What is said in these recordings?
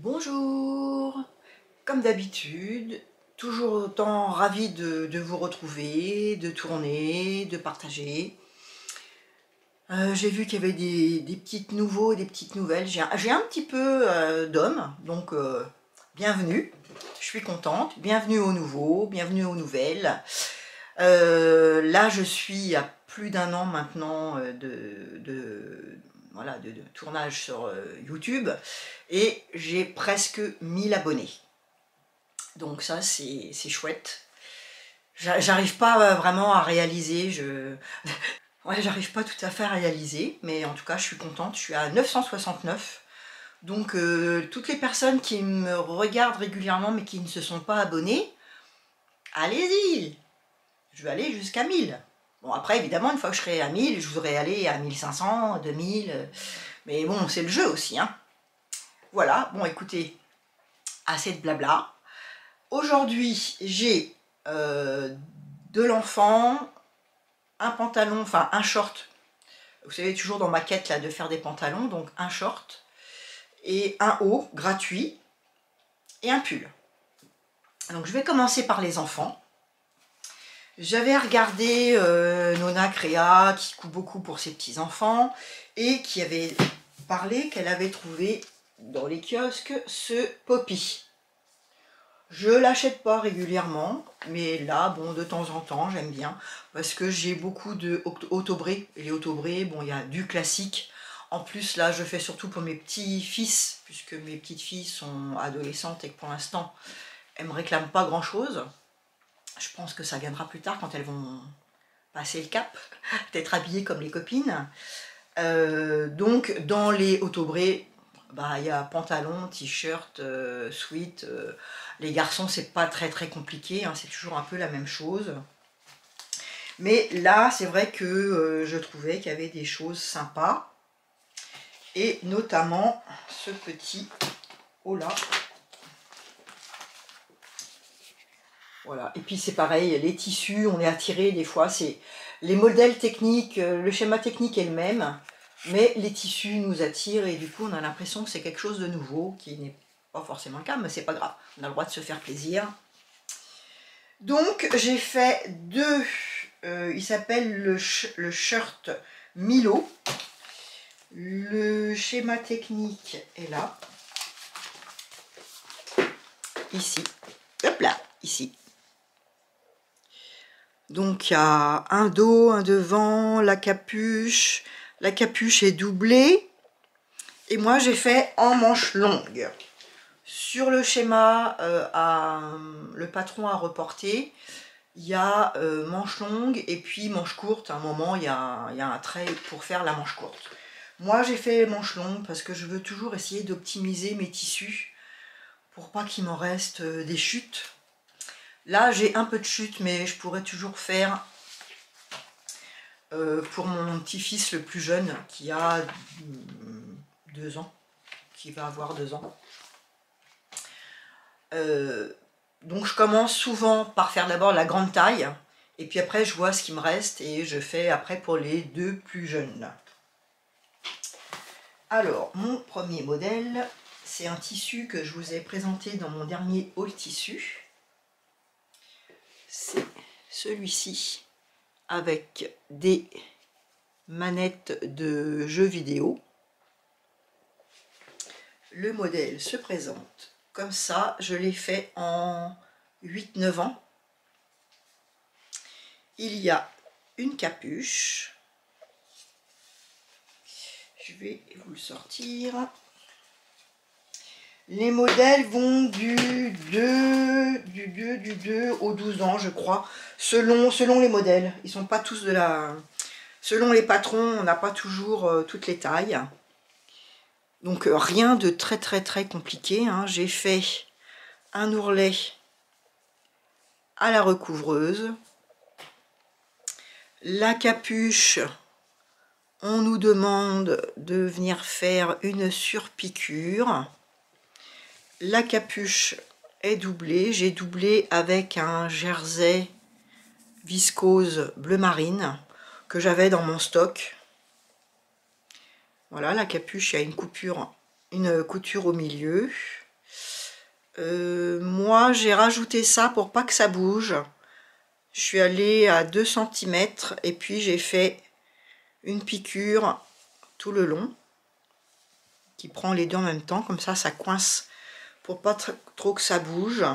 Bonjour, comme d'habitude, toujours autant ravie de vous retrouver, de tourner, de partager. J'ai vu qu'il y avait des petites nouveaux, des petites nouvelles. J'ai un petit peu d'hommes, donc bienvenue. Je suis contente. Bienvenue aux nouveaux, bienvenue aux nouvelles. Là, je suis à plus d'un an maintenant voilà, de tournage sur YouTube et j'ai presque 1000 abonnés. Donc ça, c'est chouette. J'arrive pas vraiment à réaliser, ouais, j'arrive pas tout à fait à réaliser, mais en tout cas, je suis contente. Je suis à 969. Donc, toutes les personnes qui me regardent régulièrement mais qui ne se sont pas abonnées, allez-y! Je vais aller jusqu'à 1000. Bon, après, évidemment, une fois que je serai à 1000, je voudrais aller à 1500, 2000. Mais bon, c'est le jeu aussi, hein. Voilà, bon, écoutez, assez de blabla. Aujourd'hui, j'ai de l'enfant, un pantalon, enfin un short. Vous savez, toujours dans ma quête là de faire des pantalons, donc un short et un haut gratuit et un pull. Donc je vais commencer par les enfants. J'avais regardé Nona Créa qui coud beaucoup pour ses petits enfants et qui avait parlé qu'elle avait trouvé dans les kiosques ce Poppy. Je l'achète pas régulièrement, mais là, bon, de temps en temps, j'aime bien, parce que j'ai beaucoup de autobrés. Et les autobrés, bon, il y a du classique. En plus, là, je fais surtout pour mes petits-fils, puisque mes petites filles sont adolescentes et que pour l'instant, elles me réclament pas grand-chose. Je pense que ça viendra plus tard quand elles vont passer le cap, d'être habillées comme les copines. Donc, dans les autobrés, bah, il y a pantalon, t-shirt, sweat. Les garçons, c'est pas très compliqué, hein, c'est toujours un peu la même chose. Mais là, c'est vrai que je trouvais qu'il y avait des choses sympas. Et notamment ce petit haut là. Voilà. Et puis c'est pareil, les tissus, on est attiré des fois. C'est les modèles techniques, le schéma technique est le même. Mais les tissus nous attirent et du coup on a l'impression que c'est quelque chose de nouveau qui n'est pas forcément le cas, mais c'est pas grave, on a le droit de se faire plaisir. Donc j'ai fait deux, il s'appelle le shirt Milo. Le schéma technique est là, ici, hop là, ici. Donc il y a un dos, un devant, la capuche est doublée. Et moi j'ai fait en manche longue. Sur le schéma, le patron a reporté, il y a manche longue et puis manche courte. À un moment, il y a un trait pour faire la manche courte. Moi j'ai fait manche longue parce que je veux toujours essayer d'optimiser mes tissus pour pas qu'il m'en reste des chutes. Là, j'ai un peu de chute, mais je pourrais toujours faire pour mon petit-fils le plus jeune, qui a 2 ans, qui va avoir 2 ans. Donc je commence souvent par faire d'abord la grande taille, et puis après je vois ce qui me reste, et je fais après pour les 2 plus jeunes. Alors, mon premier modèle, c'est un tissu que je vous ai présenté dans mon dernier haul tissu. C'est celui-ci, avec des manettes de jeux vidéo. Le modèle se présente comme ça, je l'ai fait en 8-9 ans. Il y a une capuche. Je vais vous le sortir. Les modèles vont du 2 au 12 ans, je crois, selon les modèles. Ils sont pas tous de la... Selon les patrons, on n'a pas toujours toutes les tailles. Donc rien de très compliqué, hein. J'ai fait un ourlet à la recouvreuse. La capuche, on nous demande de venir faire une surpiqûre. La capuche est doublée. J'ai doublé avec un jersey viscose bleu marine que j'avais dans mon stock. Voilà, la capuche, il y a une couture au milieu. Moi, j'ai rajouté ça pour pas que ça bouge. Je suis allée à 2 cm et puis j'ai fait une piqûre tout le long qui prend les deux en même temps, comme ça coince pour pas trop que ça bouge.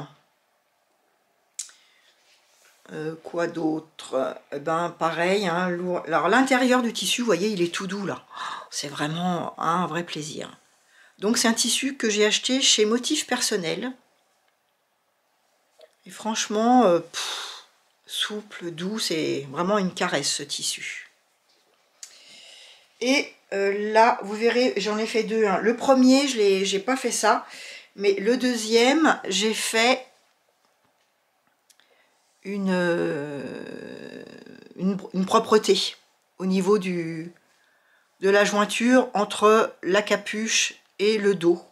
Quoi d'autre? Ben pareil, hein, lourd. Alors l'intérieur du tissu, vous voyez, il est tout doux là. C'est vraiment un vrai plaisir. Donc c'est un tissu que j'ai acheté chez Motif Personnel. Et franchement, souple, doux, c'est vraiment une caresse ce tissu. Et là, vous verrez, j'en ai fait deux. Hein. Le premier, j'ai pas fait ça, mais le deuxième, j'ai fait une propreté au niveau de la jointure entre la capuche et le dos.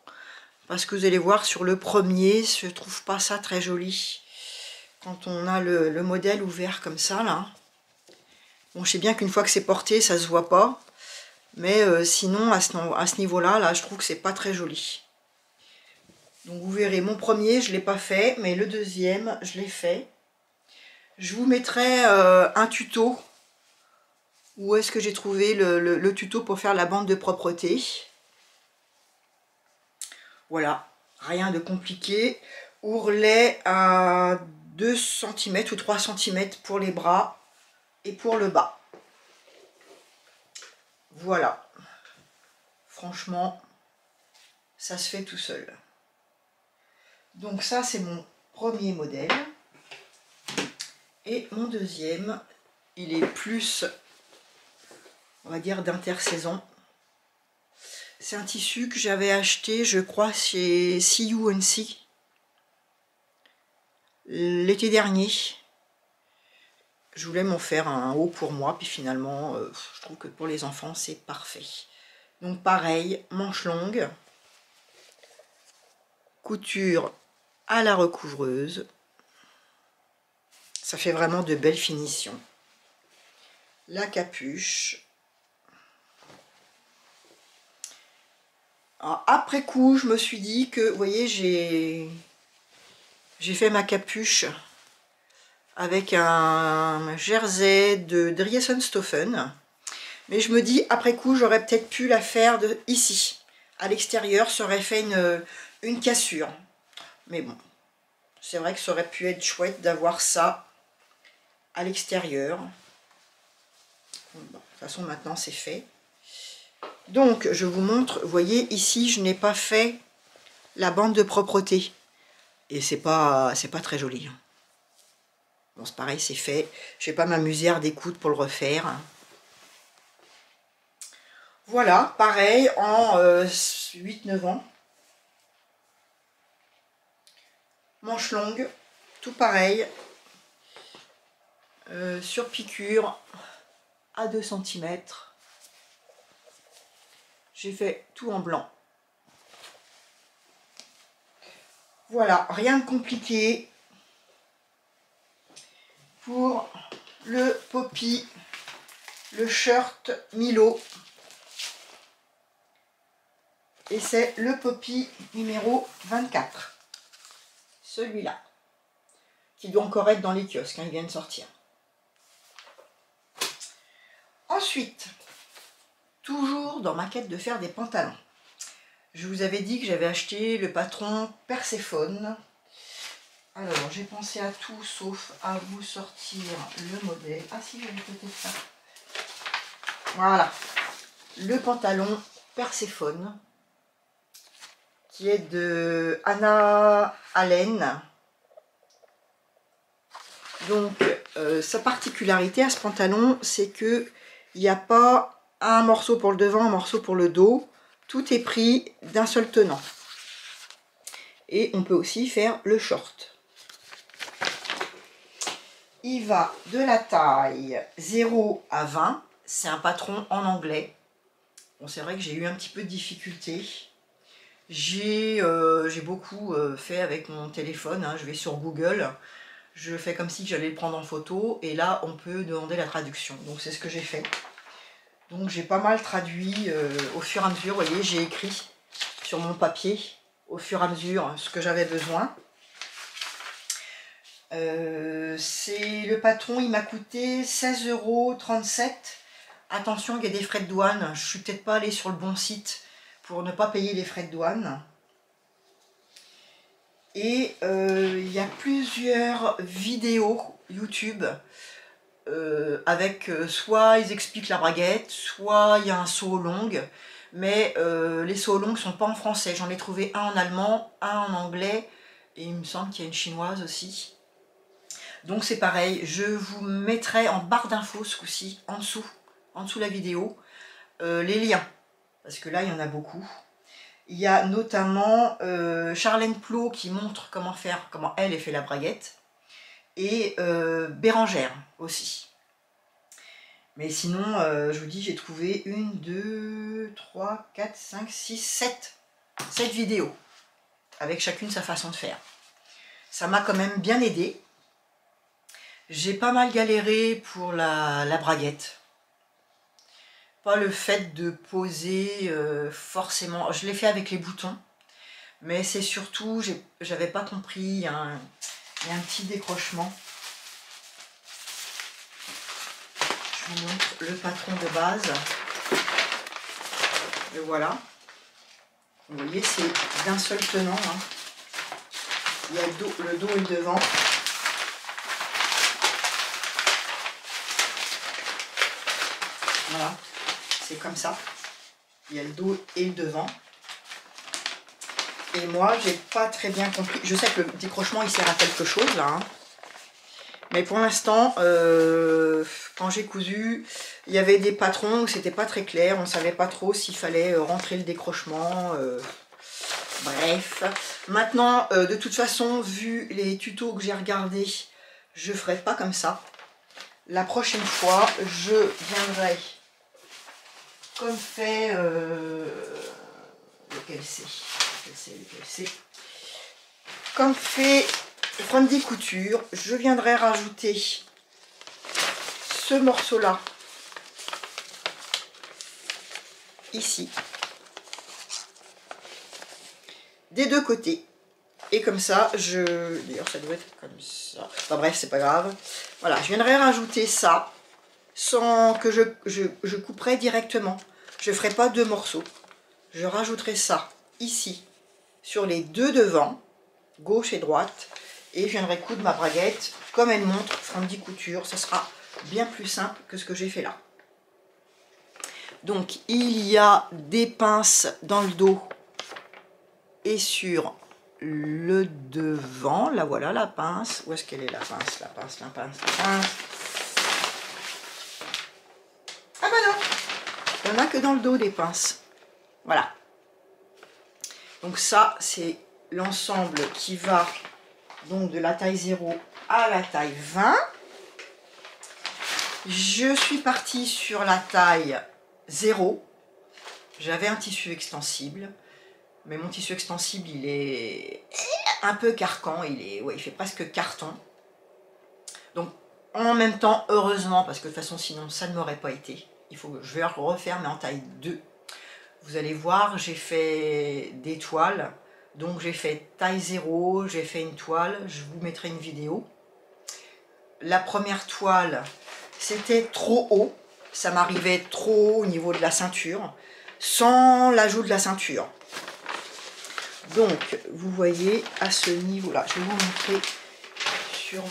Parce que vous allez voir sur le premier, je trouve pas ça très joli. Quand on a le modèle ouvert comme ça, là. Bon, je sais bien qu'une fois que c'est porté, ça se voit pas. Mais sinon, à ce niveau-là, là, je trouve que c'est pas très joli. Donc vous verrez, mon premier, je l'ai pas fait, mais le deuxième, je l'ai fait. Je vous mettrai un tuto. Où est-ce que j'ai trouvé le tuto pour faire la bande de propreté. Voilà, rien de compliqué. Ourlet à 2 cm ou 3 cm pour les bras et pour le bas. Voilà. Franchement, ça se fait tout seul. Donc ça, c'est mon premier modèle. Et mon deuxième, il est plus, on va dire, d'intersaison. C'est un tissu que j'avais acheté, je crois, chez C.U.N.C. l'été dernier. Je voulais m'en faire un haut pour moi, puis finalement, je trouve que pour les enfants, c'est parfait. Donc pareil, manche longue, couture à la recouvreuse. Ça fait vraiment de belles finitions. La capuche. Alors, après coup, je me suis dit que, vous voyez, j'ai fait ma capuche avec un jersey de Driessenstoffen. Mais je me dis, après coup, j'aurais peut-être pu la faire ici. À l'extérieur, ça aurait fait une cassure. Mais bon, c'est vrai que ça aurait pu être chouette d'avoir ça à l'extérieur. Bon, de toute façon, maintenant, c'est fait. Donc, je vous montre, vous voyez, ici, je n'ai pas fait la bande de propreté. Et c'est pas très joli. Bon, c'est pareil, c'est fait. Je vais pas m'amuser à redécoudre pour le refaire. Voilà, pareil, en 8-9 ans. Manche longue, tout pareil. Sur piqûre, à 2 cm. J'ai fait tout en blanc. Voilà, rien de compliqué. Pour le Poppy, le shirt Milo. Et c'est le Poppy numéro 24. Celui-là. Qui doit encore être dans les kiosques, hein, il vient de sortir. Ensuite, toujours dans ma quête de faire des pantalons. Je vous avais dit que j'avais acheté le patron Perséphone. Alors, j'ai pensé à tout sauf à vous sortir le modèle. Ah si, j'avais peut-être ça. Voilà. Le pantalon Perséphone, qui est de Anna Allen. Donc, sa particularité à ce pantalon, c'est que il n'y a pas un morceau pour le devant, un morceau pour le dos. Tout est pris d'un seul tenant. Et on peut aussi faire le short. Il va de la taille 0 à 20. C'est un patron en anglais. Bon, c'est vrai que j'ai eu un petit peu de difficulté. J'ai beaucoup fait avec mon téléphone. Hein. Je vais sur Google. Je fais comme si j'allais le prendre en photo. Et là, on peut demander la traduction. Donc, c'est ce que j'ai fait. Donc, j'ai pas mal traduit au fur et à mesure. Vous voyez, j'ai écrit sur mon papier au fur et à mesure ce que j'avais besoin. Le patron, il m'a coûté 16,37 €. Attention, il y a des frais de douane. Je suis peut-être pas allée sur le bon site pour ne pas payer les frais de douane. Et il y a plusieurs vidéos YouTube avec soit ils expliquent la braguette, soit il y a un saut long. Mais les sauts longs ne sont pas en français. J'en ai trouvé un en allemand, un en anglais. Et il me semble qu'il y a une chinoise aussi. Donc c'est pareil, je vous mettrai en barre d'infos ce coup-ci, en dessous de la vidéo, les liens. Parce que là, il y en a beaucoup. Il y a notamment Charlène Plot qui montre comment elle fait la braguette. Et Bérangère aussi. Mais sinon, je vous dis, j'ai trouvé 1, 2, 3, 4, 5, 6, 7 vidéos. Avec chacune sa façon de faire. Ça m'a quand même bien aidé. J'ai pas mal galéré pour la braguette. Pas le fait de poser forcément. Je l'ai fait avec les boutons. Mais c'est surtout, j'avais pas compris, il y a un petit décrochement. Je vous montre le patron de base. Et voilà. Vous voyez, c'est d'un seul tenant. Hein. Il y a le dos et le devant. Voilà, c'est comme ça. Il y a le dos et le devant. Et moi, j'ai pas très bien compris. Je sais que le décrochement, il sert à quelque chose, là. Hein. Mais pour l'instant, quand j'ai cousu, il y avait des patrons où c'était pas très clair. On ne savait pas trop s'il fallait rentrer le décrochement. Bref. Maintenant, de toute façon, vu les tutos que j'ai regardés, je ferai pas comme ça. La prochaine fois, je viendrai comme fait lequel c'est comme fait Friendly Couture, je viendrai rajouter ce morceau là ici des deux côtés, et comme ça d'ailleurs ça doit être comme ça, enfin bref, c'est pas grave. Voilà, je viendrai rajouter ça sans que je couperai directement. Je ne ferai pas deux morceaux. Je rajouterai ça ici sur les deux devants, gauche et droite, et je viendrai coudre ma braguette comme elle montre Friendly Couture. Ça sera bien plus simple que ce que j'ai fait là. Donc il y a des pinces dans le dos et sur le devant. Là voilà la pince. Où est-ce qu'elle est la pince? La pince. Ah bah non, il n'y en a que dans le dos des pinces. Voilà. Donc ça, c'est l'ensemble qui va donc de la taille 0 à la taille 20. Je suis partie sur la taille 0. J'avais un tissu extensible. Mais mon tissu extensible, il est un peu carcan. Il fait presque carton. Donc en même temps, heureusement, parce que de toute façon, sinon, ça ne m'aurait pas été. Je vais le refaire, mais en taille 2. Vous allez voir, j'ai fait des toiles. Donc j'ai fait taille 0, j'ai fait une toile. Je vous mettrai une vidéo. La première toile, c'était trop haut. Ça m'arrivait trop haut au niveau de la ceinture, sans l'ajout de la ceinture. Donc, vous voyez, à ce niveau-là, je vais vous montrer sur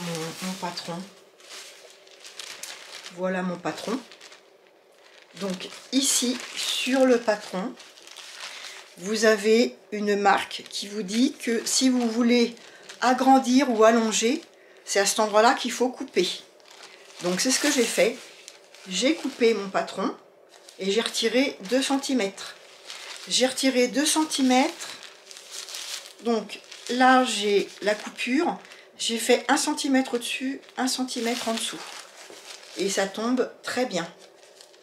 mon patron. Voilà mon patron. Donc ici, sur le patron, vous avez une marque qui vous dit que si vous voulez agrandir ou allonger, c'est à cet endroit-là qu'il faut couper. Donc c'est ce que j'ai fait. J'ai coupé mon patron et j'ai retiré 2 cm. J'ai retiré 2 cm. Donc là, j'ai la coupure. J'ai fait 1 cm au-dessus, 1 cm en dessous. Et ça tombe très bien.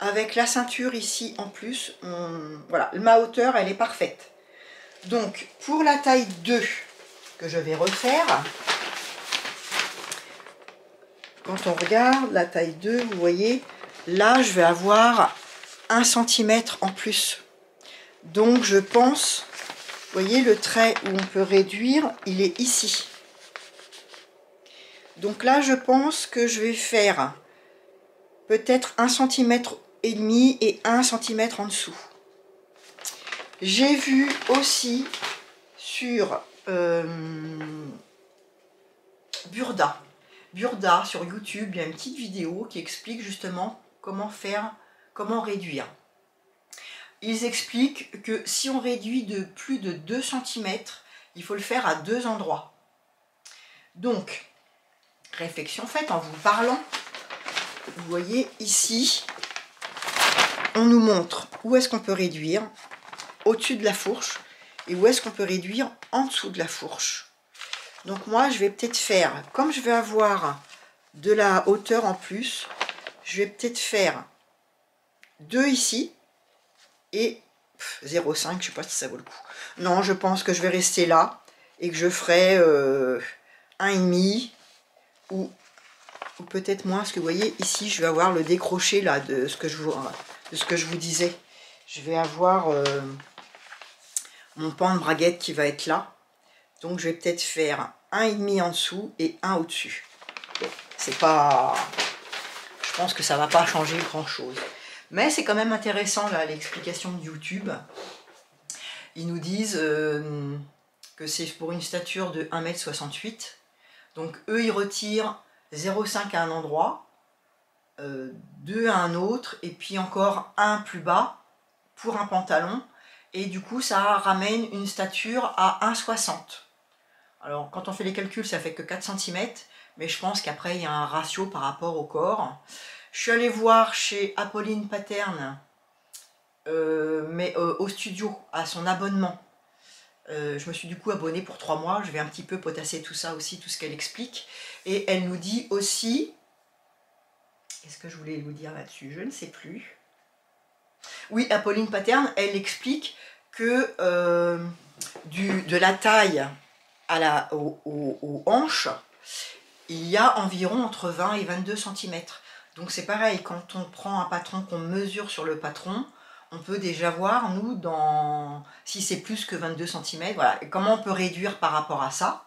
Avec la ceinture ici en plus, voilà, ma hauteur elle est parfaite. Donc pour la taille 2 que je vais refaire, quand on regarde la taille 2, vous voyez, là je vais avoir 1 cm en plus. Donc je pense Vous voyez, le trait où on peut réduire, il est ici. Donc là, je pense que je vais faire peut-être 1,5 cm et 1 cm en dessous. J'ai vu aussi sur Burda sur YouTube, il y a une petite vidéo qui explique justement comment réduire. Ils expliquent que si on réduit de plus de 2 cm, il faut le faire à 2 endroits. Donc, réflexion faite en vous parlant, vous voyez ici, on nous montre où est-ce qu'on peut réduire au-dessus de la fourche et où est-ce qu'on peut réduire en dessous de la fourche. Donc moi, je vais peut-être faire, comme je vais avoir de la hauteur en plus, je vais peut-être faire 2 ici et 0,5, je ne sais pas si ça vaut le coup. Non, je pense que je vais rester là et que je ferai 1,5 ou peut-être moins, parce que vous voyez, ici, je vais avoir le décroché là de ce que je vous disais. Je vais avoir mon pan de braguette qui va être là. Donc, je vais peut-être faire 1,5 en dessous et 1 au-dessus. Bon, c'est pas... Je pense que ça va pas changer grand-chose. Mais c'est quand même intéressant, là, l'explication de YouTube. Ils nous disent que c'est pour une stature de 1,68 m. Donc, eux, ils retirent 0,5 à un endroit, 2 à un autre, et puis encore 1 plus bas pour un pantalon. Et du coup, ça ramène une stature à 1,60 m. Alors, quand on fait les calculs, ça fait que 4 cm, mais je pense qu'après, il y a un ratio par rapport au corps. Je suis allée voir chez Apolline Pattern, mais au studio, à son abonnement. Je me suis du coup abonnée pour 3 mois. Je vais un petit peu potasser tout ça aussi, tout ce qu'elle explique. Et elle nous dit aussi... Qu'est-ce que je voulais vous dire là-dessus? Je ne sais plus. Oui, Apolline Pattern, elle explique que de la taille aux hanches, il y a environ entre 20 et 22 cm. Donc c'est pareil, quand on prend un patron, qu'on mesure sur le patron, on peut déjà voir, nous, si c'est plus que 22 cm, voilà. Et comment on peut réduire par rapport à ça.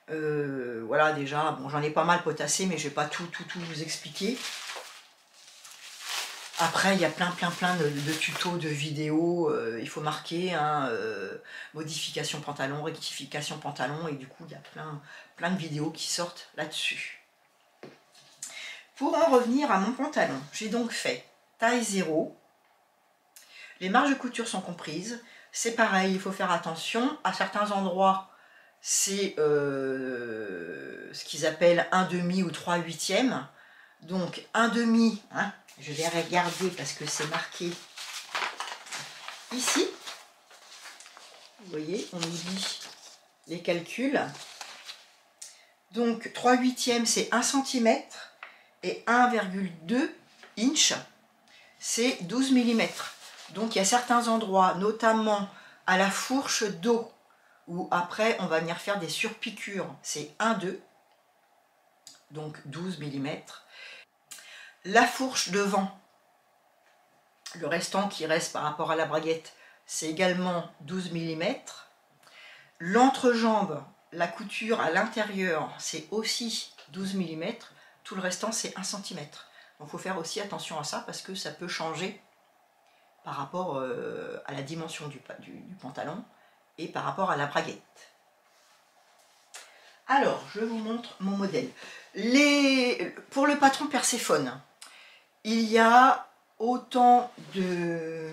Voilà, déjà, bon, j'en ai pas mal potassé, mais je vais pas tout vous expliquer. Après, il y a plein de tutos, de vidéos, il faut marquer, hein, modification pantalon, rectification pantalon, et du coup, il y a plein de vidéos qui sortent là-dessus. Pour en revenir à mon pantalon, j'ai donc fait taille 0, les marges de couture sont comprises, c'est pareil, il faut faire attention, à certains endroits, c'est ce qu'ils appellent 1/2 ou 3/8. Donc 1/2, hein, je vais regarder parce que c'est marqué ici. Vous voyez, on nous dit les calculs. Donc 3/8 c'est 1 cm et 1,2 inch c'est 12 mm. Donc il y a certains endroits, notamment à la fourche dos, où après on va venir faire des surpiqûres, c'est 1,2, donc 12 mm. La fourche devant, le restant qui reste par rapport à la braguette, c'est également 12 mm. L'entrejambe, la couture à l'intérieur, c'est aussi 12 mm. Tout le restant, c'est 1 cm. Donc il faut faire aussi attention à ça parce que ça peut changer par rapport à la dimension du pantalon et par rapport à la braguette. Alors, je vous montre mon modèle. Pour le patron Perséphone, il y a autant de...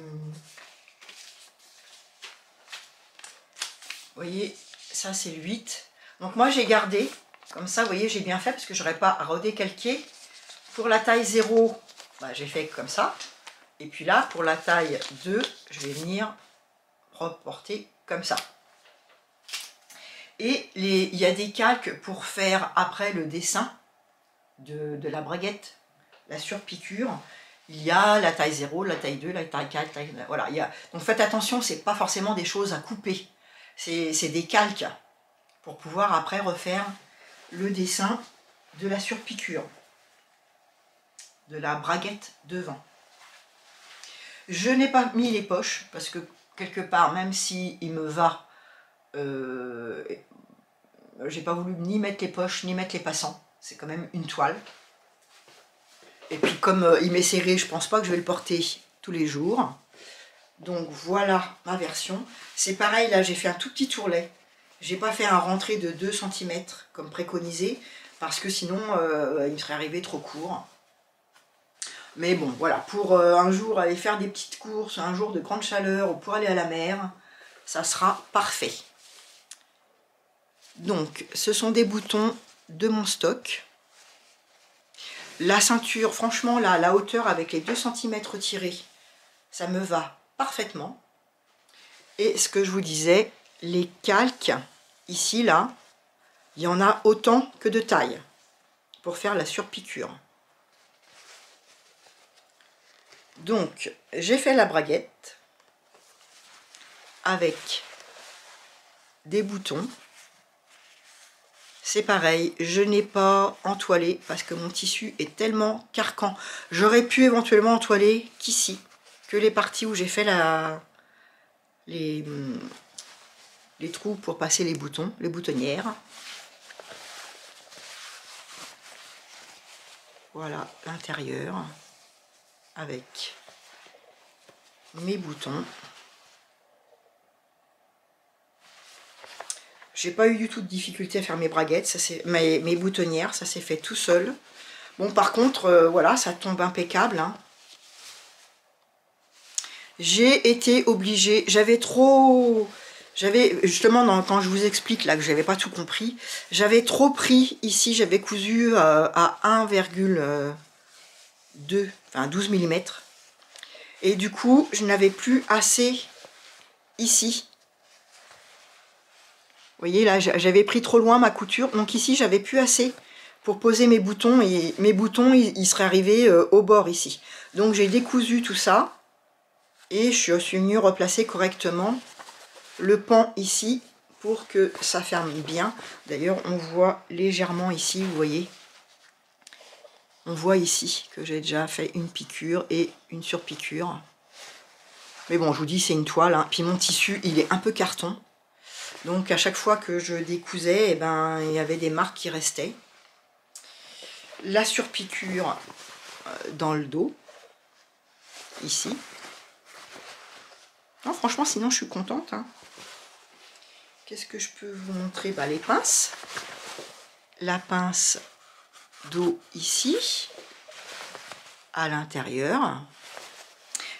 Vous voyez, ça c'est le 8. Donc moi j'ai gardé, comme ça, vous voyez, j'ai bien fait parce que je n'aurais pas à redécalquer. Pour la taille 0, bah, j'ai fait comme ça. Et puis là, pour la taille 2, je vais venir reporter comme ça. Et il y a des calques pour faire après le dessin de la braguette, la surpiqûre. Il y a la taille 0, la taille 2, la taille 4, voilà. Donc faites attention, ce n'est pas forcément des choses à couper. C'est des calques pour pouvoir après refaire le dessin de la surpiqûre, de la braguette devant. Je n'ai pas mis les poches parce que quelque part, même si il me va, j'ai pas voulu ni mettre les poches, ni mettre les passants. C'est quand même une toile. Et puis comme il m'est serré, je pense pas que je vais le porter tous les jours. Donc voilà ma version. C'est pareil, là j'ai fait un tout petit tourlet. J'ai pas fait un rentré de 2 cm comme préconisé, parce que sinon il me serait arrivé trop court. Mais bon, voilà, pour un jour aller faire des petites courses, un jour de grande chaleur, ou pour aller à la mer, ça sera parfait. Donc, ce sont des boutons de mon stock. La ceinture, franchement, là, la hauteur avec les 2 cm tirés, ça me va parfaitement. Et ce que je vous disais, les calques, ici, là, il y en a autant que de taille pour faire la surpiqûre. Donc, j'ai fait la braguette avec des boutons. C'est pareil, je n'ai pas entoilé parce que mon tissu est tellement carquant. J'aurais pu éventuellement entoiler qu'ici, que les parties où j'ai fait les trous pour passer les boutons, les boutonnières. Voilà l'intérieur avec mes boutons. J'ai pas eu du tout de difficulté à faire mes braguettes, mes boutonnières, ça s'est fait tout seul. Bon, par contre, voilà, ça tombe impeccable. Hein. J'ai été obligée, j'avais justement, quand je vous explique là que j'avais pas tout compris, j'avais trop pris ici, j'avais cousu à 1,2, enfin 12 mm. Et du coup, je n'avais plus assez ici. Vous voyez, là, j'avais pris trop loin ma couture. Donc ici, j'avais plus assez pour poser mes boutons. Et mes boutons, ils seraient arrivés au bord ici. Donc j'ai décousu tout ça. Et je suis venue replacer correctement le pan ici pour que ça ferme bien. D'ailleurs, on voit légèrement ici, vous voyez. On voit ici que j'ai déjà fait une piqûre et une surpiqûre. Mais bon, je vous dis, c'est une toile. Hein. Puis mon tissu, il est un peu carton. Donc à chaque fois que je décousais, eh ben, il y avait des marques qui restaient. La surpiqûre dans le dos, ici. Non, franchement, sinon je suis contente. Hein. Qu'est-ce que je peux vous montrer? Bah, les pinces. La pince dos ici, à l'intérieur.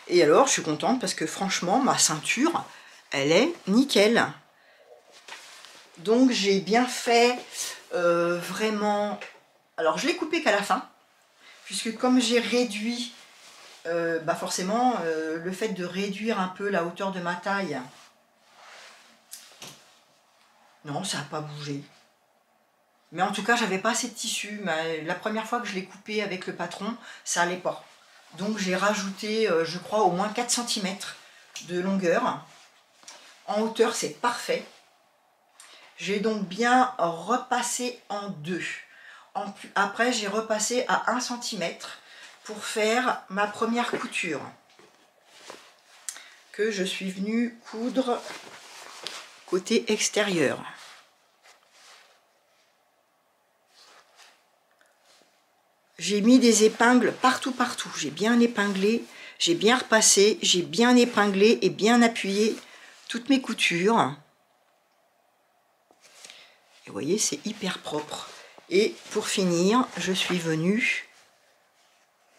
Et alors, je suis contente parce que franchement, ma ceinture, elle est nickel. Donc j'ai bien fait vraiment. Alors je l'ai coupé qu'à la fin, puisque comme j'ai réduit, bah forcément le fait de réduire un peu la hauteur de ma taille, non, ça n'a pas bougé. Mais en tout cas, j'avais pas assez de tissu. La première fois que je l'ai coupé avec le patron, ça allait pas. Donc j'ai rajouté, je crois, au moins 4 cm de longueur. En hauteur, c'est parfait. J'ai donc bien repassé en 2. Après, j'ai repassé à 1 cm pour faire ma première couture. Que je suis venue coudre côté extérieur. J'ai mis des épingles partout. J'ai bien épinglé, j'ai bien repassé, j'ai bien épinglé et bien appuyé toutes mes coutures. Et vous voyez, c'est hyper propre. Et pour finir, je suis venue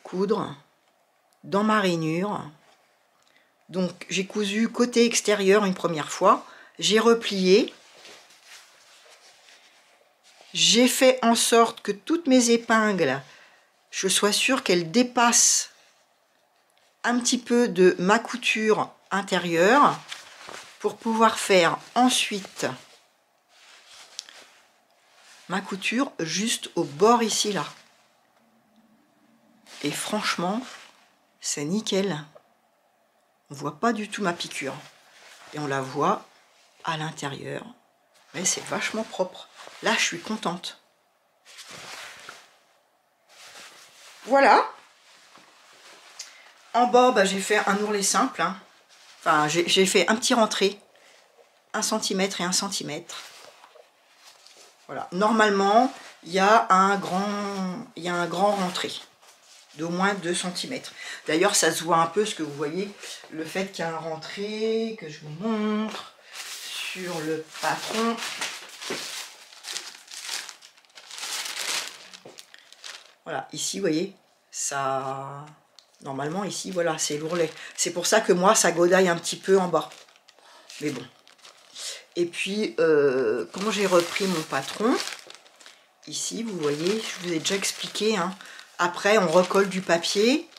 coudre dans ma rainure. Donc j'ai cousu côté extérieur une première fois, j'ai replié, j'ai fait en sorte que toutes mes épingles, je sois sûre qu'elles dépassent un petit peu de ma couture intérieure pour pouvoir faire ensuite ma couture juste au bord ici là. Et franchement, c'est nickel. On voit pas du tout ma piqûre. Et on la voit à l'intérieur. Mais c'est vachement propre. Là, je suis contente. Voilà. En bas, bah, j'ai fait un ourlet simple. Hein. Enfin, j'ai fait un petit rentré, 1 cm et 1 cm. Voilà. Normalement, il y a un grand rentré d'au moins 2 cm. D'ailleurs, ça se voit un peu, ce que vous voyez, le fait qu'il y a un rentré, que je vous montre, sur le patron. Voilà, ici, vous voyez, ça... Normalement, ici, voilà, c'est l'ourlet. C'est pour ça que moi, ça godaille un petit peu en bas. Mais bon. Et puis, quand j'ai repris mon patron, ici, vous voyez, je vous ai déjà expliqué, hein. Après, on recolle du papier.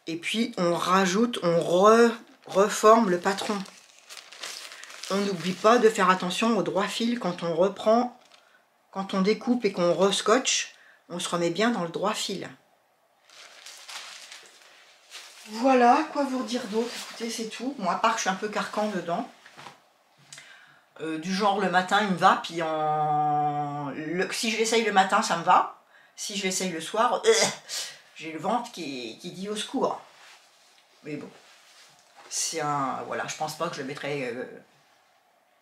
Et puis, on rajoute, on reforme le patron. On n'oublie pas de faire attention au droit fil quand on reprend, quand on découpe et qu'on rescotche, on se remet bien dans le droit fil. Voilà, quoi vous dire d'autre? Écoutez, c'est tout. Bon, à part que je suis un peu carcan dedans. Du genre, le matin, il me va, puis si je l'essaye le matin, ça me va. Si je l'essaye le soir, j'ai le ventre qui dit au secours. Mais bon, c'est un... Voilà, je pense pas que je le mettrai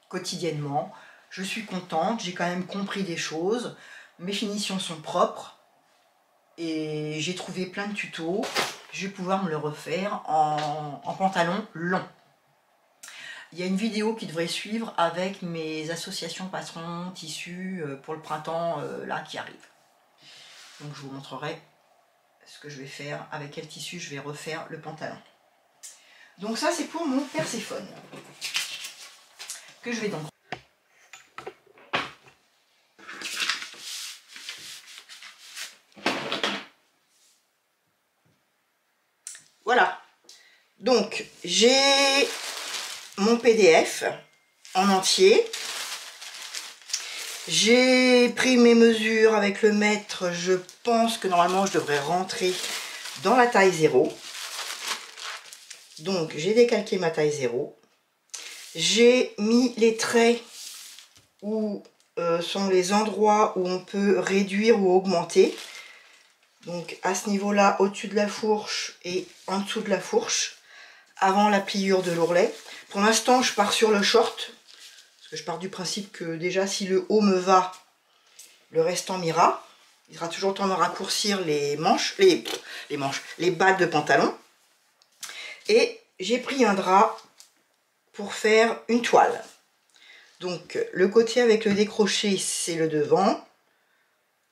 quotidiennement. Je suis contente, j'ai quand même compris des choses. Mes finitions sont propres. Et j'ai trouvé plein de tutos. Je vais pouvoir me le refaire en pantalon long. Il y a une vidéo qui devrait suivre avec mes associations patrons tissus pour le printemps là qui arrive. Donc je vous montrerai ce que je vais faire, avec quel tissu je vais refaire le pantalon. Donc ça c'est pour mon Perséphone. Que je vais donc... Voilà. Donc j'ai mon PDF en entier. J'ai pris mes mesures avec le mètre. Je pense que normalement je devrais rentrer dans la taille 0. Donc j'ai décalqué ma taille 0. J'ai mis les traits où sont les endroits où on peut réduire ou augmenter. Donc à ce niveau-là, au-dessus de la fourche et en dessous de la fourche, avant la pliure de l'ourlet. Pour l'instant, je pars sur le short. Parce que je pars du principe que déjà, si le haut me va, le restant m'ira. Il sera toujours temps de raccourcir les manches, les balles de pantalon. Et j'ai pris un drap pour faire une toile. Donc le côté avec le décroché, c'est le devant.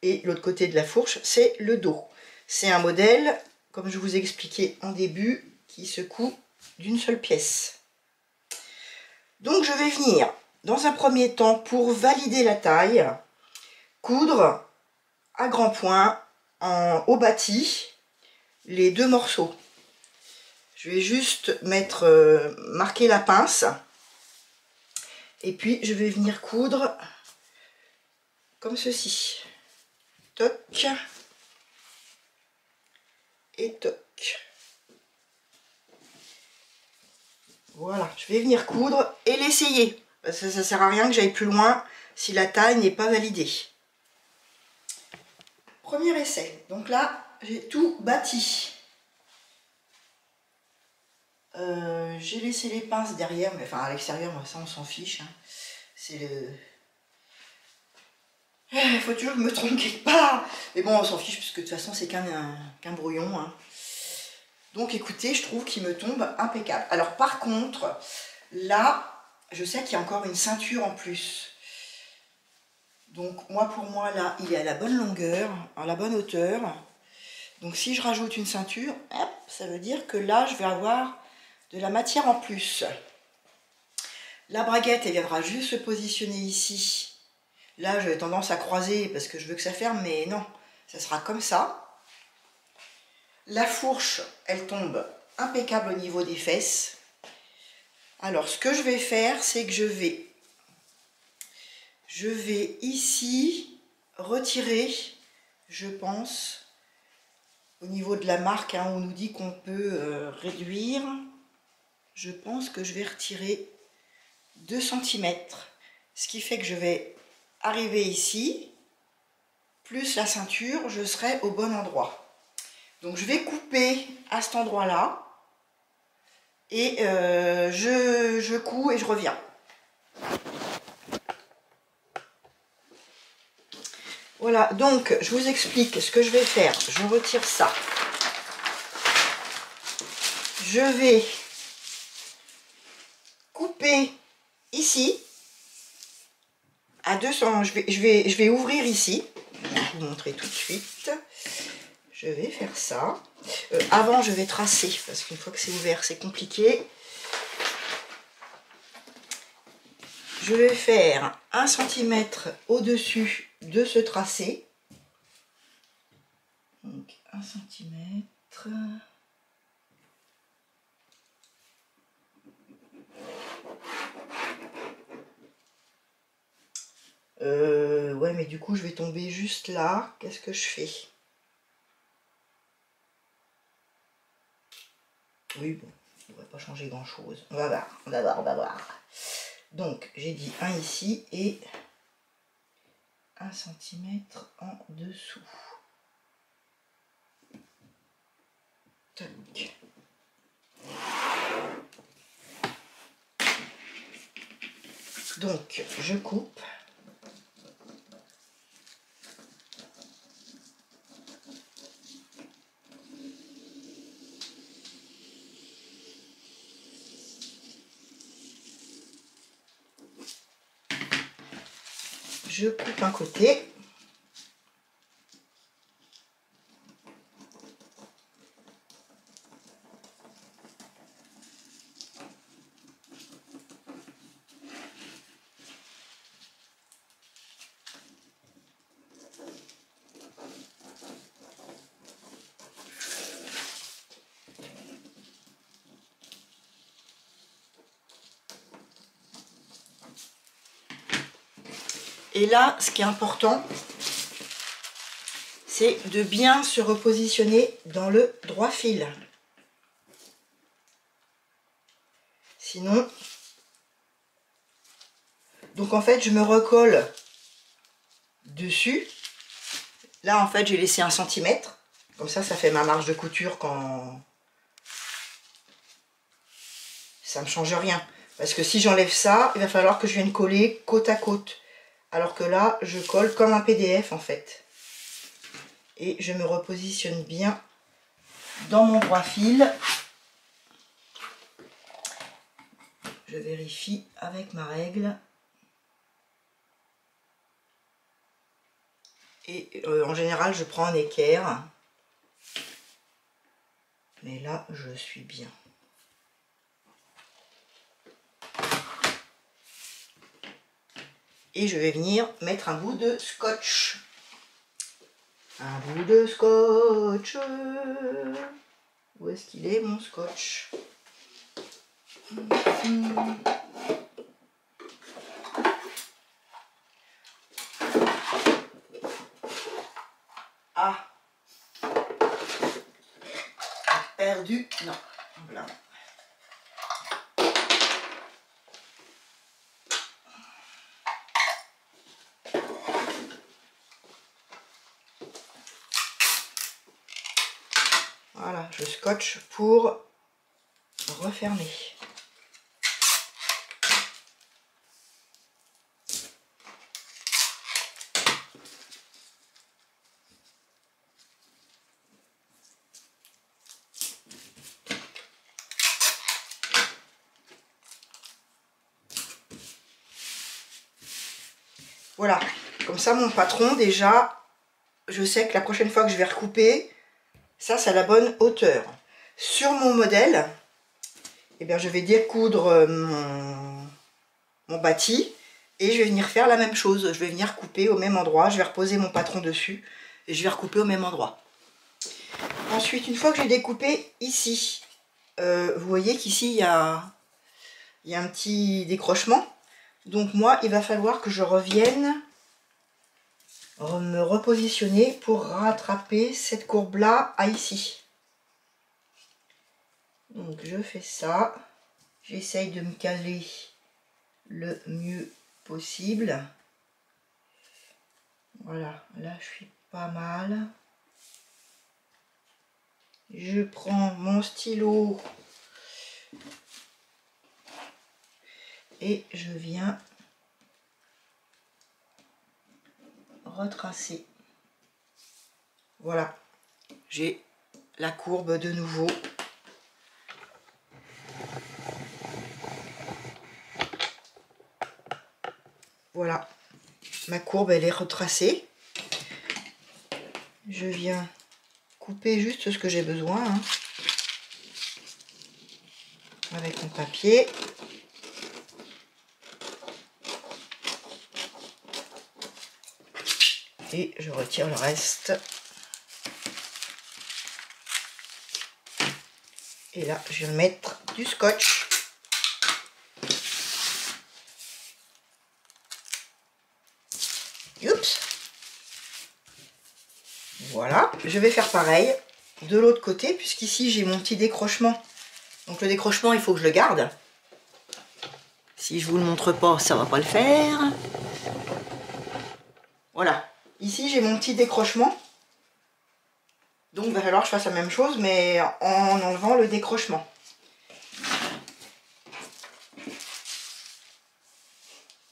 Et l'autre côté de la fourche, c'est le dos. C'est un modèle, comme je vous ai expliqué en début, qui se coud d'une seule pièce. Donc je vais venir, dans un premier temps, pour valider la taille, coudre à grands points, au bâti, les deux morceaux. Je vais juste marquer la pince, et puis je vais venir coudre comme ceci. Toc et toc. Voilà, je vais venir coudre et l'essayer. Parce que ça ne sert à rien que j'aille plus loin si la taille n'est pas validée. Premier essai. Donc là, j'ai tout bâti. J'ai laissé les pinces derrière, mais enfin à l'extérieur, ça on s'en fiche. Hein. C'est le... Il faut toujours que je me trompe quelque part. Mais bon, on s'en fiche, parce que de toute façon, c'est qu'un brouillon. Hein. Donc écoutez, je trouve qu'il me tombe impeccable. Alors par contre, là, je sais qu'il y a encore une ceinture en plus. Donc moi, pour moi, là, il est à la bonne longueur, à la bonne hauteur. Donc si je rajoute une ceinture, hop, ça veut dire que là, je vais avoir de la matière en plus. La braguette, elle viendra juste se positionner ici. Là, j'ai tendance à croiser parce que je veux que ça ferme, mais non, ça sera comme ça. La fourche, elle tombe impeccable au niveau des fesses. Alors, ce que je vais faire, c'est que je vais ici retirer, je pense, au niveau de la marque, hein, on nous dit qu'on peut réduire. Je pense que je vais retirer 2 cm. Ce qui fait que je vais arriver ici, plus la ceinture, je serai au bon endroit. Donc je vais couper à cet endroit-là. Et je couds et je reviens. Voilà, donc je vous explique ce que je vais faire. Je retire ça. Je vais couper ici à 200. Je vais ouvrir ici. Je vais vous montrer tout de suite. Je vais faire ça. Avant, je vais tracer parce qu'une fois que c'est ouvert, c'est compliqué. Je vais faire 1 cm au-dessus de ce tracé. Donc 1 cm. Ouais, mais du coup, je vais tomber juste là. Qu'est-ce que je fais? Oui, bon, ça ne devrait pas changer grand-chose. On va voir, on va voir, on va voir. Donc, j'ai dit 1 ici et 1 cm en dessous. Tac. Donc, je coupe. Je coupe un côté. Et là, ce qui est important, c'est de bien se repositionner dans le droit fil. Sinon, donc en fait, je me recolle dessus. Là, en fait, j'ai laissé 1 cm. Comme ça fait ma marge de couture quand ça ne me change rien. Parce que si j'enlève ça, il va falloir que je vienne coller côte à côte. Alors que là, je colle comme un PDF en fait. Et je me repositionne bien dans mon droit fil. Je vérifie avec ma règle. Et en général, je prends un équerre. Mais là, je suis bien. Et je vais venir mettre un bout de scotch. Un bout de scotch. Où est-ce qu'il est mon scotch? Ah, perdu. Non, voilà. Voilà, je scotche pour refermer. Voilà, comme ça mon patron déjà, je sais que la prochaine fois que je vais recouper, ça c'est à la bonne hauteur. Sur mon modèle, eh bien, je vais découdre mon bâti et je vais venir faire la même chose. Je vais venir couper au même endroit, je vais reposer mon patron dessus et je vais recouper au même endroit. Ensuite, une fois que j'ai découpé ici, vous voyez qu'ici il y a un petit décrochement. Donc moi, il va falloir que je revienne me repositionner pour rattraper cette courbe là à ici. Donc je fais ça, j'essaye de me caler le mieux possible. Voilà, là je suis pas mal. Je prends mon stylo et je viens retracer. Voilà, j'ai la courbe de nouveau. Voilà, ma courbe elle est retracée. Je viens couper juste ce que j'ai besoin hein, avec mon papier. Et je retire le reste. Et là, je vais mettre du scotch. Oups. Voilà, je vais faire pareil de l'autre côté, puisqu'ici j'ai mon petit décrochement. Donc le décrochement, il faut que je le garde. Si je vous le montre pas, ça va pas le faire. Voilà, ici j'ai mon petit décrochement. Donc il va falloir que je fasse la même chose, mais en enlevant le décrochement.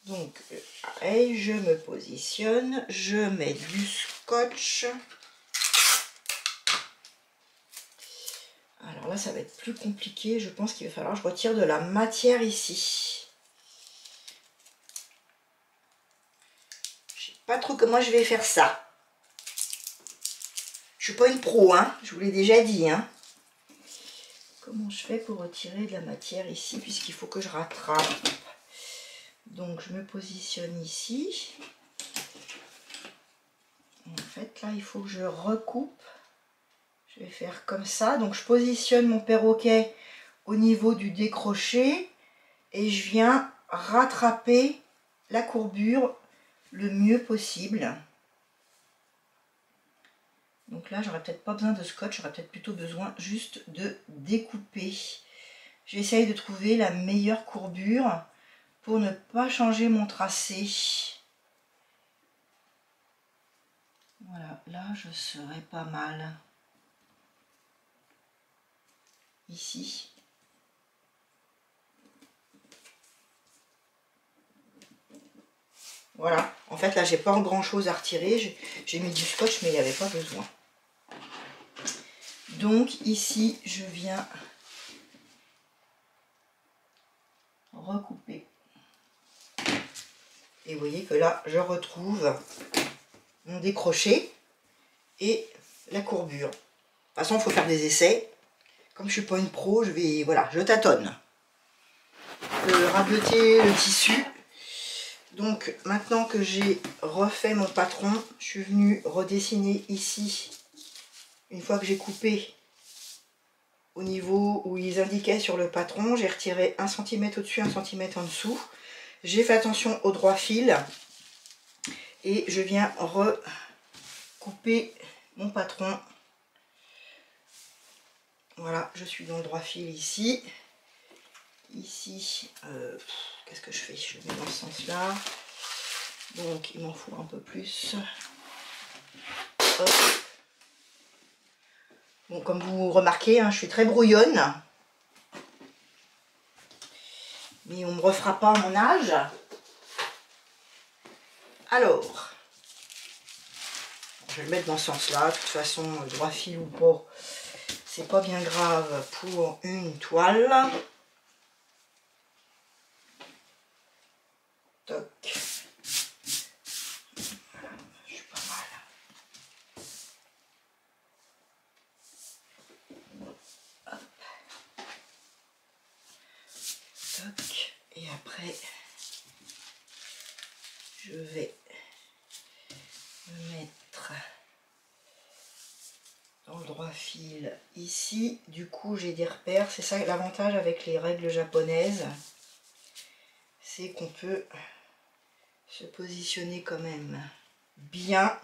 Donc pareil, je me positionne, je mets du scotch. Alors là, ça va être plus compliqué. Je pense qu'il va falloir que je retire de la matière ici. Je sais pas trop comment je vais faire ça. Je suis pas une pro, hein. Je vous l'ai déjà dit, hein. Comment je fais pour retirer de la matière ici, puisqu'il faut que je rattrape. Donc je me positionne ici. En fait, là, il faut que je recoupe. Je vais faire comme ça. Donc je positionne mon perroquet au niveau du décroché et je viens rattraper la courbure le mieux possible. Donc là, j'aurais peut-être pas besoin de scotch, j'aurais peut-être plutôt besoin juste de découper. J'essaye de trouver la meilleure courbure pour ne pas changer mon tracé. Voilà, là je serai pas mal. Ici. Voilà, en fait là j'ai pas grand chose à retirer, j'ai mis du scotch mais il n'y avait pas besoin. Donc ici je viens recouper. Et vous voyez que là je retrouve mon décroché et la courbure. De toute façon il faut faire des essais. Comme je suis pas une pro, voilà, je tâtonne. Raboter le tissu. Donc maintenant que j'ai refait mon patron, je suis venue redessiner ici. Une fois que j'ai coupé au niveau où ils indiquaient sur le patron, j'ai retiré 1 cm au-dessus, 1 cm en dessous. J'ai fait attention au droit fil et je viens recouper mon patron. Voilà, je suis dans le droit fil ici. Ici, qu'est-ce que je fais? Je mets dans ce sens-là. Donc, il m'en faut un peu plus. Hop. Bon, comme vous remarquez, hein, je suis très brouillonne. Mais on ne me refera pas à mon âge. Alors, je vais le mettre dans ce sens-là. De toute façon, droit fil ou pas, c'est pas bien grave pour une toile. Toc. Je suis pas mal. Hop. Toc. Et après, je vais me mettre dans le droit fil ici. Du coup, j'ai des repères. C'est ça l'avantage avec les règles japonaises. C'est qu'on peut se positionner quand même bien.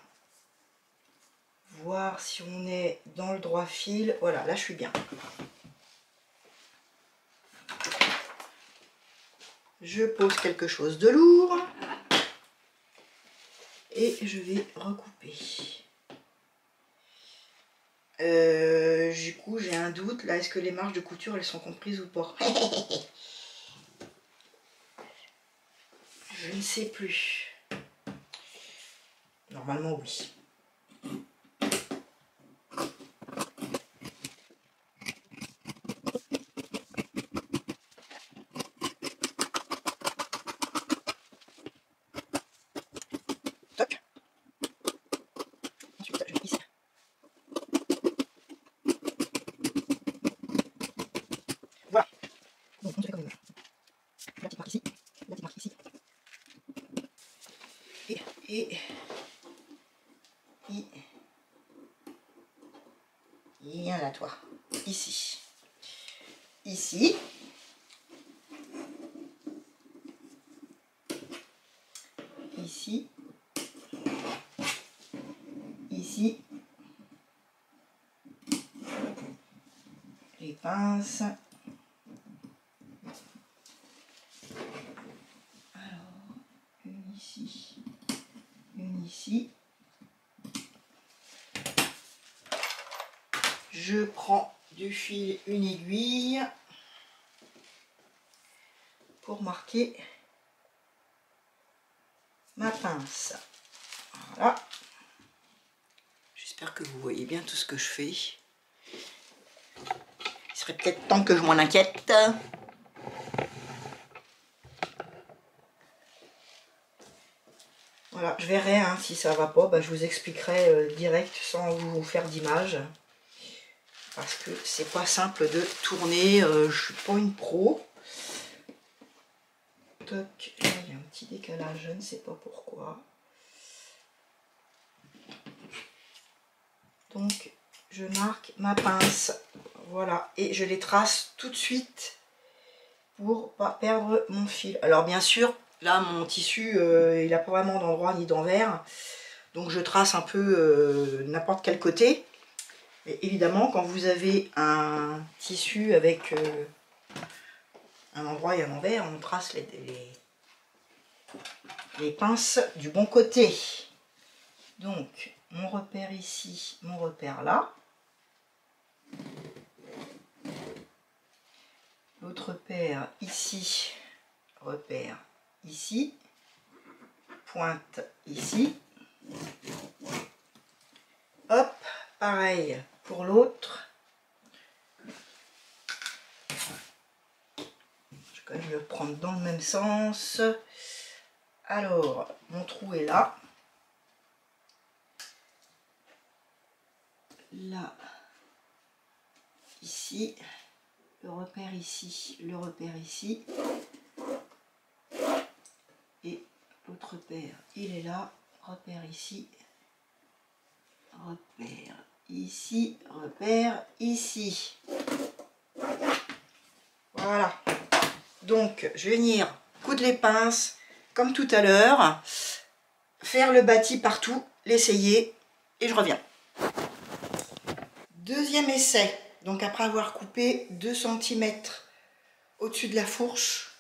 Voir si on est dans le droit fil. Voilà, là je suis bien. Je pose quelque chose de lourd. Et je vais recouper. Du coup, j'ai un doute. Là, est-ce que les marges de couture, elles sont comprises ou pas? Je ne sais plus. Normalement, oui. Toc. Ensuite, je glisse. Voilà. Donc, on se fait quand même. La petite marque ici. La petite marque ici. Et viens là, toi. Ici. Ici. Ici. Ici. Les pinces. Alors, une ici. Une ici. Je prends du fil, une aiguille pour marquer ma pince. Voilà. J'espère que vous voyez bien tout ce que je fais. Il serait peut-être temps que je m'en inquiète. Voilà, je verrai hein, si ça va pas, je vous expliquerai direct sans vous faire d'image. Parce que c'est pas simple de tourner, je suis pas une pro. Toc, là il y a un petit décalage, je ne sais pas pourquoi. Donc je marque ma pince, voilà, et je les trace tout de suite pour pas perdre mon fil. Alors bien sûr, là mon tissu il n'a pas vraiment d'endroit ni d'envers, donc je trace un peu n'importe quel côté. Mais évidemment, quand vous avez un tissu avec un endroit et un envers, on trace les pinces du bon côté. Donc, mon repère ici, mon repère là. L'autre paire ici, repère ici, pointe ici. Hop, pareil pour l'autre. Je vais quand même le prendre dans le même sens. Alors, mon trou est là. Là, ici, le repère ici, le repère ici. Et l'autre paire, il est là. Repère ici, repère ici, repère ici. Voilà. Donc, je vais venir coudre les pinces comme tout à l'heure, faire le bâti partout, l'essayer et je reviens. Deuxième essai. Donc, après avoir coupé 2 cm au-dessus de la fourche,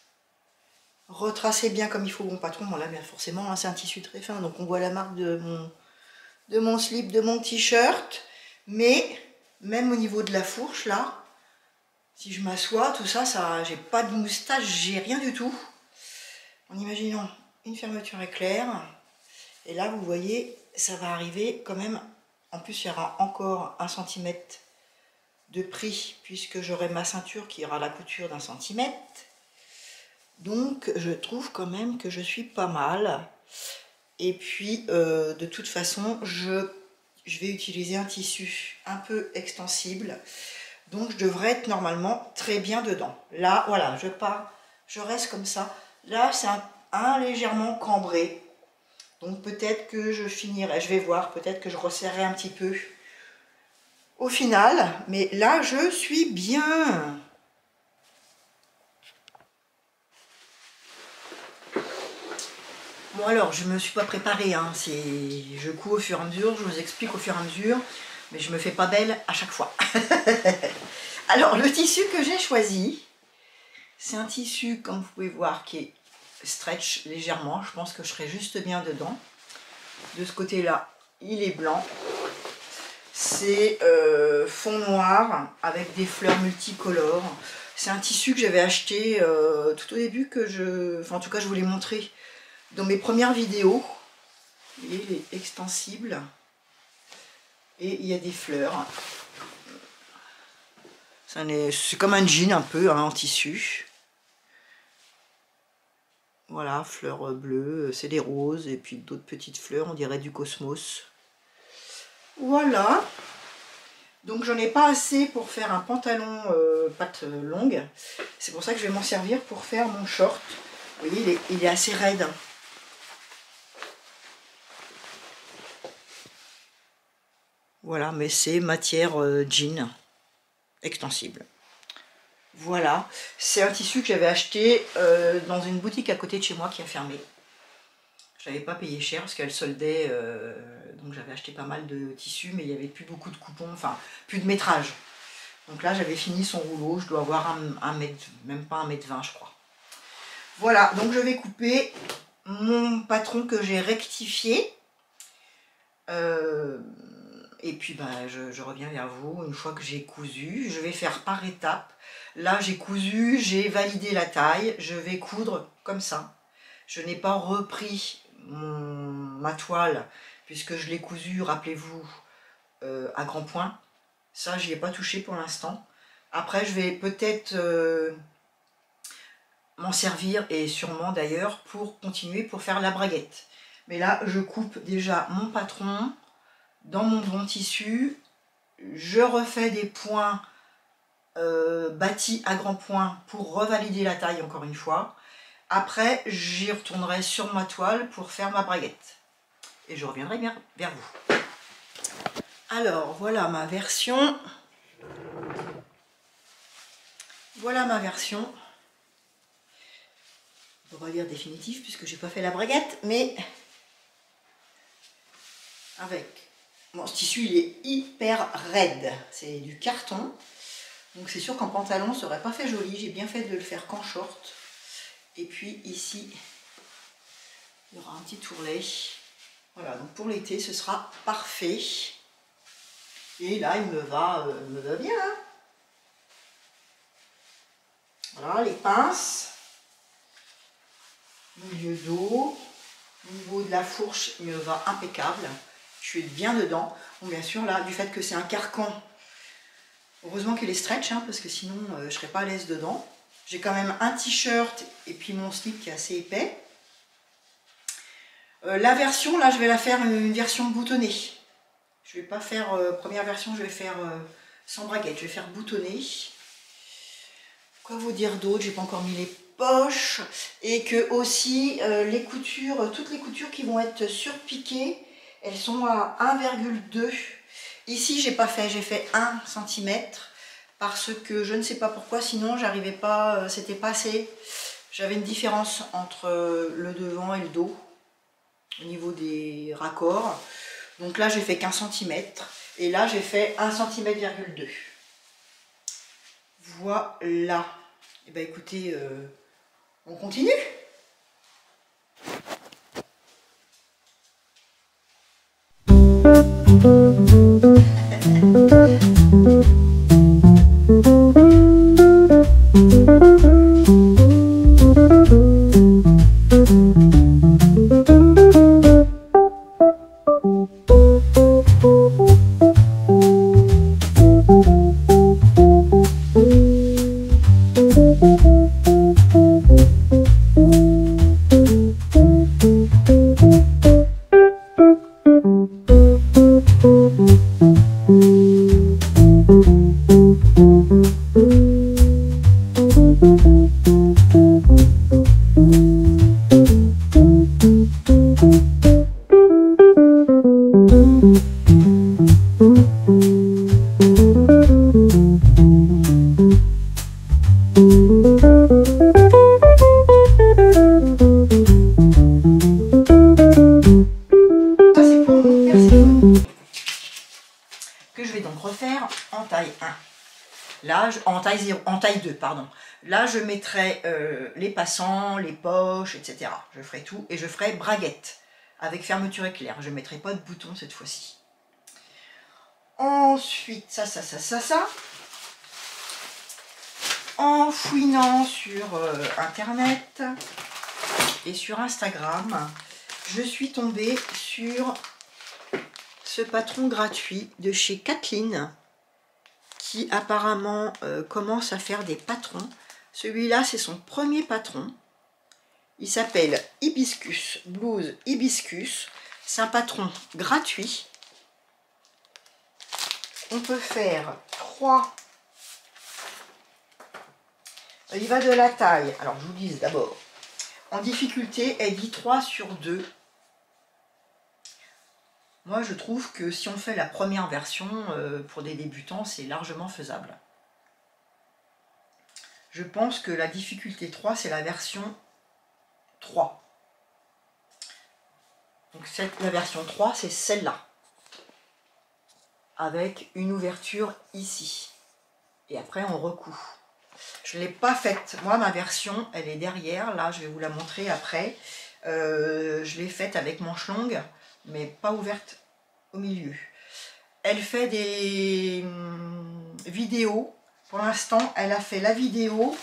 retracez bien comme il faut. Bon, pas trop, là, bien forcément, hein, c'est un tissu très fin, donc on voit la marque de mon slip, de mon t-shirt. Mais, même au niveau de la fourche, là, si je m'assois, tout ça, j'ai pas de moustache, j'ai rien du tout. En imaginant une fermeture éclair. Et là, vous voyez, ça va arriver quand même. En plus, il y aura encore 1 cm de pris, puisque j'aurai ma ceinture qui aura la couture d'1 cm. Donc, je trouve quand même que je suis pas mal. Et puis, de toute façon, je vais utiliser un tissu un peu extensible. Donc, je devrais être normalement très bien dedans. Là, voilà, je pars, je reste comme ça. Là, c'est un légèrement cambré. Donc, peut-être que je finirai, je vais voir, peut-être que je resserrerai un petit peu au final. Mais là, je suis bien. Bon alors, je ne me suis pas préparée, hein. Je couds au fur et à mesure, je vous explique au fur et à mesure, mais je ne me fais pas belle à chaque fois. Alors, le tissu que j'ai choisi, c'est un tissu, comme vous pouvez voir, qui est stretch légèrement. Je pense que je serai juste bien dedans. De ce côté-là, il est blanc. C'est fond noir avec des fleurs multicolores. C'est un tissu que j'avais acheté tout au début, en tout cas, je vous l'ai montré dans mes premières vidéos. Il est extensible. Et il y a des fleurs. C'est comme un jean un peu, hein, en tissu. Voilà, fleurs bleues, c'est des roses. Et puis d'autres petites fleurs, on dirait du cosmos. Voilà. Donc j'en ai pas assez pour faire un pantalon patte longue. C'est pour ça que je vais m'en servir pour faire mon short. Vous voyez, il est assez raide. Voilà, mais c'est matière jean extensible. Voilà, c'est un tissu que j'avais acheté dans une boutique à côté de chez moi qui a fermé. Je n'avais pas payé cher parce qu'elle soldait, donc j'avais acheté pas mal de tissus, mais il n'y avait plus beaucoup de coupons, enfin plus de métrage. Donc là j'avais fini son rouleau, je dois avoir un mètre, même pas 1,20 m je crois. Voilà, donc je vais couper mon patron que j'ai rectifié. Et puis bah, je reviens vers vous une fois que j'ai cousu. Je vais faire par étapes. Là j'ai cousu, j'ai validé la taille. Je vais coudre comme ça. Je n'ai pas repris ma toile puisque je l'ai cousu, rappelez-vous, à grands points. Ça j'y ai pas touché pour l'instant. Après je vais peut-être m'en servir, et sûrement d'ailleurs, pour continuer pour faire la braguette. Mais là je coupe déjà mon patron dans mon bon tissu. Je refais des points bâtis à grands points pour revalider la taille encore une fois. Après j'y retournerai sur ma toile pour faire ma braguette et je reviendrai bien vers vous. Alors voilà ma version. Voilà ma version. On va dire définitive puisque j'ai pas fait la braguette, mais avec bon, ce tissu il est hyper raide, c'est du carton, donc c'est sûr qu'en pantalon ça aurait pas fait joli. J'ai bien fait de le faire qu'en short. Et puis ici il y aura un petit tourlet. Voilà, donc pour l'été ce sera parfait. Et là il me va bien, hein. Voilà les pinces, milieu dos, au niveau de la fourche il me va impeccable. Je suis bien dedans. Bon, bien sûr là, du fait que c'est un carcan, heureusement qu'il est stretch, hein, parce que sinon je ne serais pas à l'aise dedans. J'ai quand même un t-shirt et puis mon slip qui est assez épais. La version, là je vais la faire une version boutonnée. Je vais pas faire première version, je vais faire sans braguette, je vais faire boutonnée. Quoi vous dire d'autre? J'ai pas encore mis les poches. Et que aussi les coutures, toutes les coutures qui vont être surpiquées, elles sont à 1,2. Ici j'ai pas fait, j'ai fait 1 cm parce que je ne sais pas pourquoi, sinon j'arrivais pas, c'était pas assez. J'avais une différence entre le devant et le dos au niveau des raccords. Donc là j'ai fait qu'1 cm et là j'ai fait 1,2 cm. Voilà. Et ben écoutez, on continue. Là, en taille 2, pardon. Là, je mettrai les passants, les poches, etc. Je ferai tout et je ferai braguette avec fermeture éclair. Je ne mettrai pas de bouton cette fois-ci. Ensuite, ça. En fouinant sur Internet, et sur Instagram, je suis tombée sur ce patron gratuit de chez Kathleen qui apparemment commence à faire des patrons. Celui-là, c'est son premier patron. Il s'appelle Hibiscus, Blues Hibiscus. C'est un patron gratuit. On peut faire 3. Il va de la taille, alors je vous dis d'abord, en difficulté, elle dit 3 sur 2. Moi, je trouve que si on fait la première version, pour des débutants, c'est largement faisable. Je pense que la difficulté 3, c'est la version 3. Donc la version 3, c'est celle-là. Avec une ouverture ici. Et après, on recoud. Je ne l'ai pas faite. Moi, ma version, elle est derrière. Là, je vais vous la montrer après. Je l'ai faite avec manche longue, mais pas ouverte au milieu. Elle fait des vidéos. Pour l'instant, elle a fait la vidéo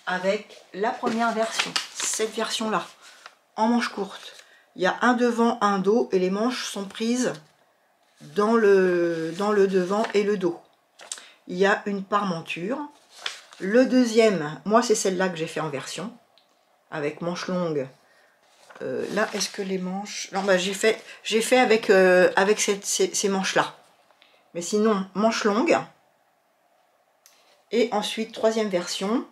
avec la première version. Cette version-là, en manche courte. Il y a un devant, un dos, et les manches sont prises dans le devant et le dos. Il y a une parmenture. Le deuxième, moi c'est celle-là que j'ai fait en version, avec manche longue. Là, est-ce que les manches... Non, bah, j'ai fait avec, avec ces manches-là. Mais sinon, manche longue. Et ensuite, troisième version,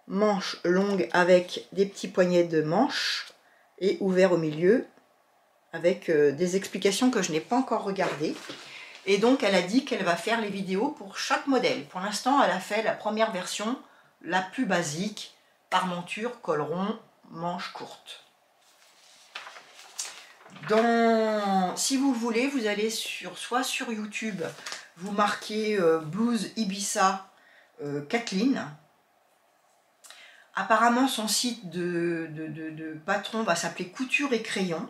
manche longue avec des petits poignets de manches et ouvert au milieu, avec des explications que je n'ai pas encore regardées. Et donc, elle a dit qu'elle va faire les vidéos pour chaque modèle. Pour l'instant, elle a fait la première version, la plus basique, parmenture, col rond, manche courte. Si vous voulez, vous allez soit sur YouTube, vous marquez Blues Ibiza Kathleen. Apparemment, son site de patron va s'appeler Couture et Crayon.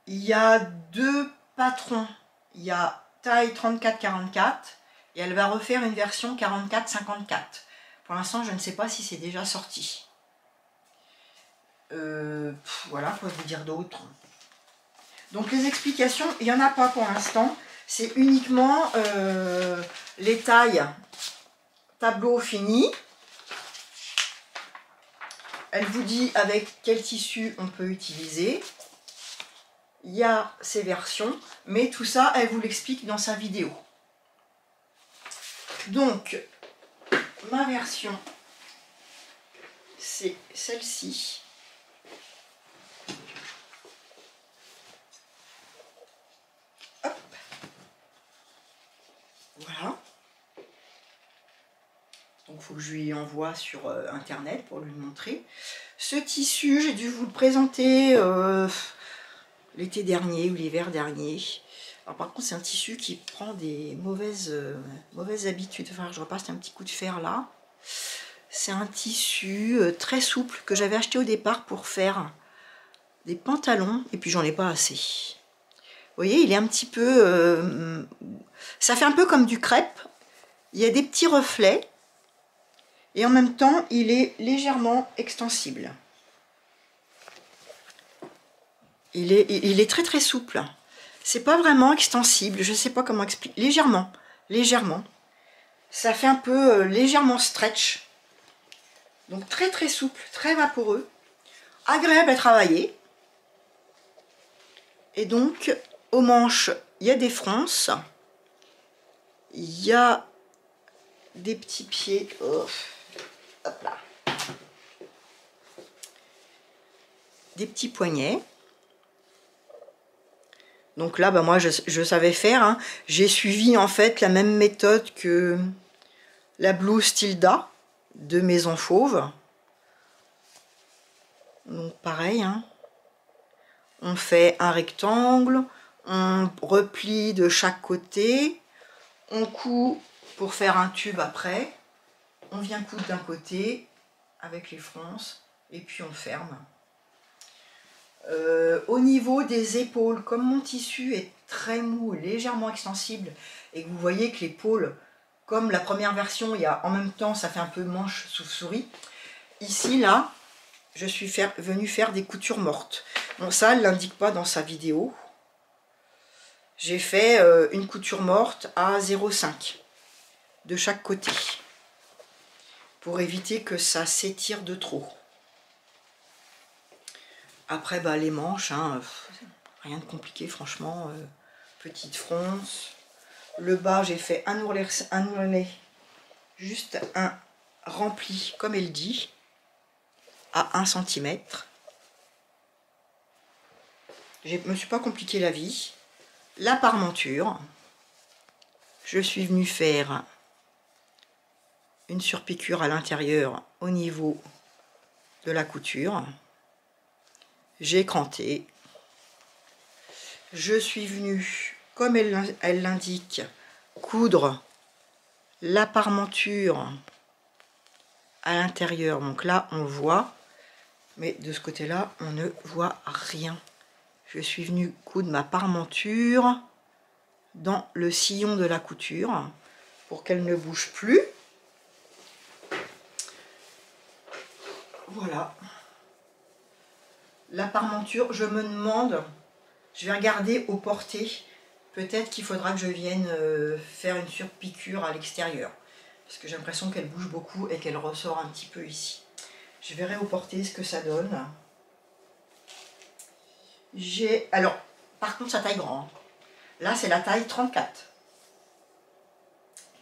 Il y a 2 patrons. Il y a taille 34-44 et elle va refaire une version 44-54. Pour l'instant, je ne sais pas si c'est déjà sorti. Voilà, quoi vous dire d'autre. Donc les explications, il n'y en a pas pour l'instant. C'est uniquement les tailles tableau fini. Elle vous dit avec quel tissu on peut utiliser. Il y a ces versions, mais tout ça, elle vous l'explique dans sa vidéo. Donc, ma version, c'est celle-ci. Hop. Voilà. Donc, il faut que je lui envoie sur Internet pour lui montrer. Ce tissu, j'ai dû vous le présenter l'été dernier ou l'hiver dernier. Alors par contre, c'est un tissu qui prend des mauvaises habitudes. Enfin, je repasse un petit coup de fer là. C'est un tissu très souple que j'avais acheté au départ pour faire des pantalons. Et puis, j'en ai pas assez. Vous voyez, il est un petit peu... ça fait un peu comme du crêpe. Il y a des petits reflets. Et en même temps, il est légèrement extensible. Il est très très souple. C'est pas vraiment extensible, je sais pas comment expliquer. Légèrement, légèrement. Ça fait un peu légèrement stretch. Donc très très souple, très vaporeux. Agréable à travailler. Et donc, aux manches, il y a des fronces. Il y a des petits pieds. Oh, hop là. Des petits poignets. Donc là, bah moi, je savais faire. Hein. J'ai suivi en fait la même méthode que la blouse Tilda de Maison Fauve. Donc pareil. Hein. On fait un rectangle, on replie de chaque côté, on coud pour faire un tube après. On vient coudre d'un côté avec les fronces et puis on ferme. Au niveau des épaules, comme mon tissu est très mou, légèrement extensible, et que vous voyez que l'épaule, comme la première version, il y a en même temps, ça fait un peu manche souve-souris, ici, là, je suis venue faire des coutures mortes. Bon, ça, elle ne l'indique pas dans sa vidéo. J'ai fait une couture morte à 0,5 de chaque côté pour éviter que ça s'étire de trop. Après, bah, les manches, hein, rien de compliqué, franchement. Petite fronce. Le bas, j'ai fait un ourlet, juste un rempli, comme elle dit, à 1 cm. Je ne me suis pas compliqué la vie. La parmenture, je suis venue faire une surpiqûre à l'intérieur au niveau de la couture. J'ai cranté. Je suis venue, comme elle l'indique, coudre la parmenture à l'intérieur. Donc là, on voit, mais de ce côté-là, on ne voit rien. Je suis venue coudre ma parmenture dans le sillon de la couture pour qu'elle ne bouge plus. Voilà. La parmenture, je me demande, je vais regarder au porté, peut-être qu'il faudra que je vienne faire une surpiqûre à l'extérieur. Parce que j'ai l'impression qu'elle bouge beaucoup et qu'elle ressort un petit peu ici. Je verrai au porté ce que ça donne. Alors, par contre, ça taille grand. Là, c'est la taille 34.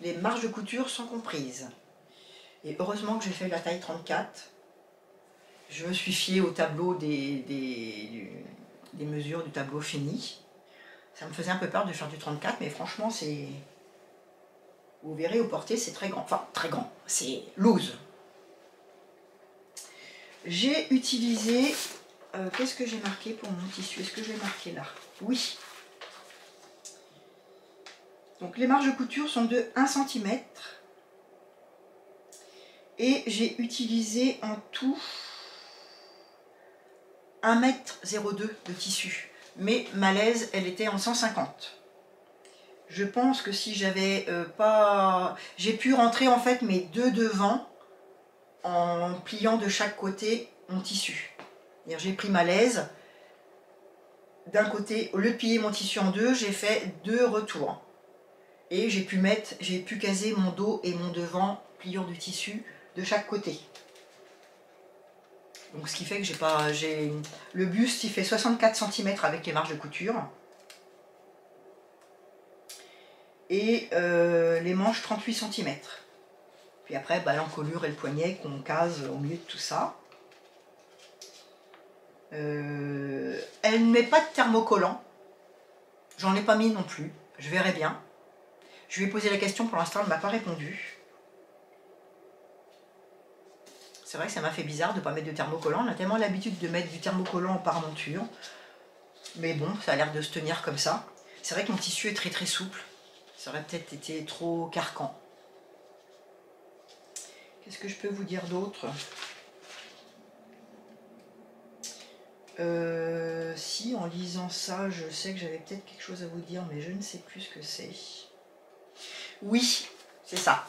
Les marges de couture sont comprises. Et heureusement que j'ai fait la taille 34. Je me suis fiée au tableau des mesures du tableau fini. Ça me faisait un peu peur de faire du 34, mais franchement, c'est... Vous verrez, au porté, c'est très grand. Enfin, très grand. C'est loose. J'ai utilisé... qu'est-ce que j'ai marqué pour mon tissu? Est-ce que j'ai marqué là? Oui. Donc les marges de couture sont de 1 cm. Et j'ai utilisé en tout 1,02 m de tissu. Mais ma laise, elle était en 150. Je pense que si j'avais pas... J'ai pu rentrer en fait mes deux devants en pliant de chaque côté mon tissu. J'ai pris ma laise, d'un côté, au lieu de plier mon tissu en deux, j'ai fait 2 retours. Et j'ai pu caser mon dos et mon devant pliure du tissu de chaque côté. Donc ce qui fait que le buste il fait 64 cm avec les marges de couture. Et les manches 38 cm. Puis après, bah, l'encolure et le poignet qu'on case au milieu de tout ça. Elle ne met pas de thermocollant. J'en ai pas mis non plus. Je verrai bien. Je lui ai posé la question, pour l'instant, elle ne m'a pas répondu. C'est vrai que ça m'a fait bizarre de ne pas mettre de thermocollant. On a tellement l'habitude de mettre du thermocollant en parmenture. Mais bon, ça a l'air de se tenir comme ça. C'est vrai que mon tissu est très très souple. Ça aurait peut-être été trop carquant. Qu'est-ce que je peux vous dire d'autre? Si, en lisant ça, je sais que j'avais peut-être quelque chose à vous dire, mais je ne sais plus ce que c'est. Oui, c'est ça.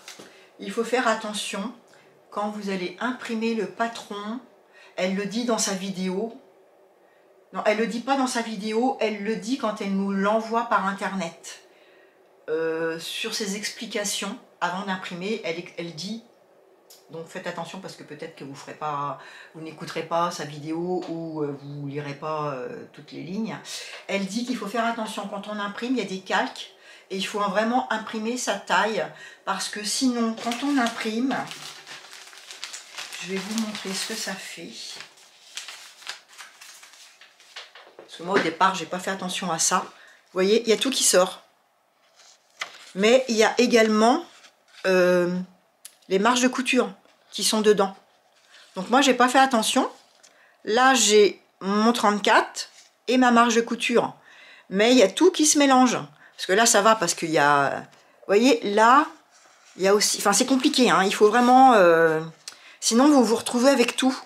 Il faut faire attention quand vous allez imprimer le patron. Elle le dit dans sa vidéo. Non, elle ne le dit pas dans sa vidéo, elle le dit quand elle nous l'envoie par internet. Sur ses explications, avant d'imprimer, elle dit, donc faites attention parce que peut-être que vous n'écouterez pas sa vidéo ou vous ne lirez pas toutes les lignes. Elle dit qu'il faut faire attention quand on imprime, il y a des calques et il faut vraiment imprimer sa taille parce que sinon, quand on imprime, je vais vous montrer ce que ça fait. Parce que moi au départ, j'ai pas fait attention à ça. Vous voyez, il y a tout qui sort. Mais il y a également les marges de couture qui sont dedans. Donc moi, j'ai pas fait attention. Là, j'ai mon 34 et ma marge de couture. Mais il y a tout qui se mélange. Parce que là, ça va parce qu'il y a... Vous voyez, là, il y a aussi... Enfin, c'est compliqué, hein. Il faut vraiment... Sinon, vous vous retrouvez avec tout.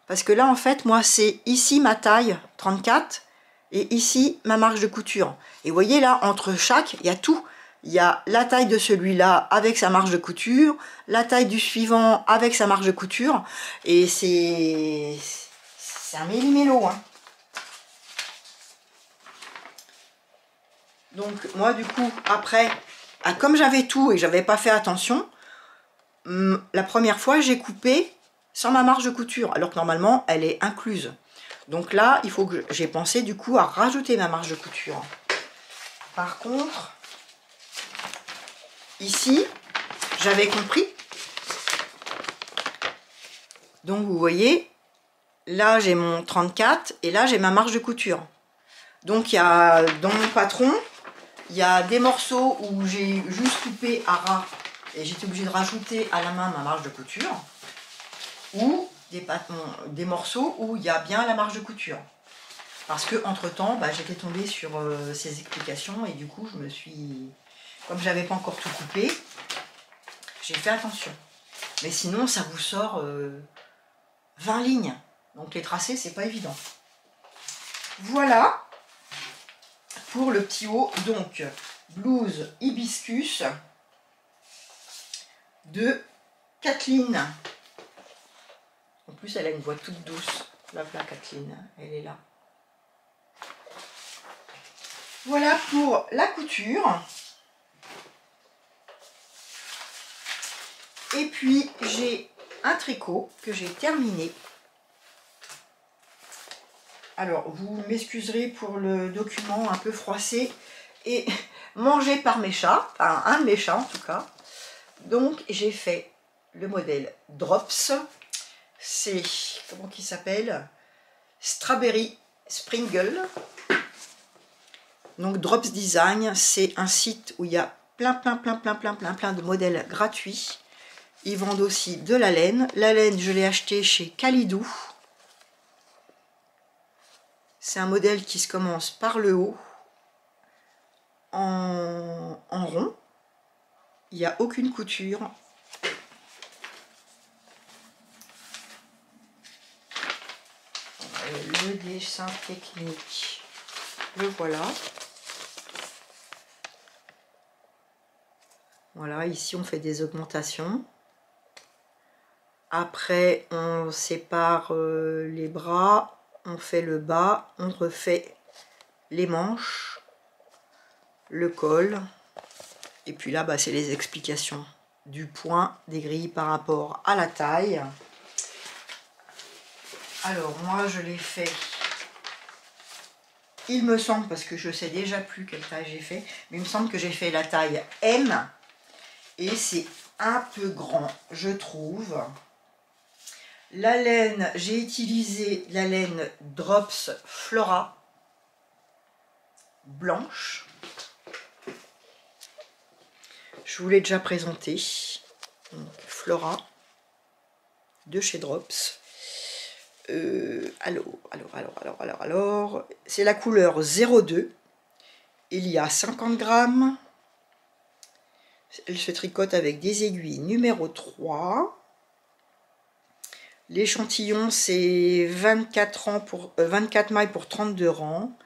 Parce que là, en fait, moi, c'est ici ma taille 34 et ici ma marge de couture. Et vous voyez, là, entre chaque, il y a tout. il y a la taille de celui-là avec sa marge de couture, la taille du suivant avec sa marge de couture, et c'est un méli-mélo, hein. Donc moi du coup après, comme j'avais tout et j'avais pas fait attention, la première fois j'ai coupé sans ma marge de couture, alors que normalement elle est incluse. Donc là il faut que j'ai pensé du coup à rajouter ma marge de couture. Par contre, ici, j'avais compris. Donc vous voyez, là j'ai mon 34 et là j'ai ma marge de couture. Donc il y a dans mon patron, il y a des morceaux où j'ai juste coupé à ras et j'étais obligée de rajouter à la main ma marge de couture, ou des morceaux où il y a bien la marge de couture. Parce que entre temps, j'étais tombée sur ces explications et du coup je me suis, comme j'avais pas encore tout coupé, j'ai fait attention. Mais sinon ça vous sort 20 lignes. Donc les tracés c'est pas évident. Voilà pour le petit haut. Donc blouse hibiscus de Kathleen. En plus elle a une voix toute douce. La Kathleen, elle est là. Voilà pour la couture. Et puis j'ai un tricot que j'ai terminé. Alors vous m'excuserez pour le document un peu froissé et mangé par mes chats, enfin un de mes chats en tout cas. Donc j'ai fait le modèle Drops. C'est, comment qu'il s'appelle, Strawberry Sprinkle. Donc Drops Design, c'est un site où il y a plein de modèles gratuits. Ils vendent aussi de la laine. La laine, je l'ai acheté chez Kalidou. C'est un modèle qui se commence par le haut, en rond. Il n'y a aucune couture. Le dessin technique, le voilà. Voilà, ici on fait des augmentations. Après on sépare les bras, on fait le bas, on refait les manches, le col. Et puis là c'est les explications du point, des grilles par rapport à la taille. Alors moi je l'ai fait, il me semble, parce que je sais déjà plus quelle taille j'ai fait, mais il me semble que j'ai fait la taille M. Et c'est un peu grand, je trouve. La laine, j'ai utilisé la laine Drops Flora blanche. Je vous l'ai déjà présenté. Donc, Flora de chez Drops. Alors, c'est la couleur 02. Il y a 50 grammes. Elle se tricote avec des aiguilles numéro 3. L'échantillon c'est 24 mailles pour 32 rangs.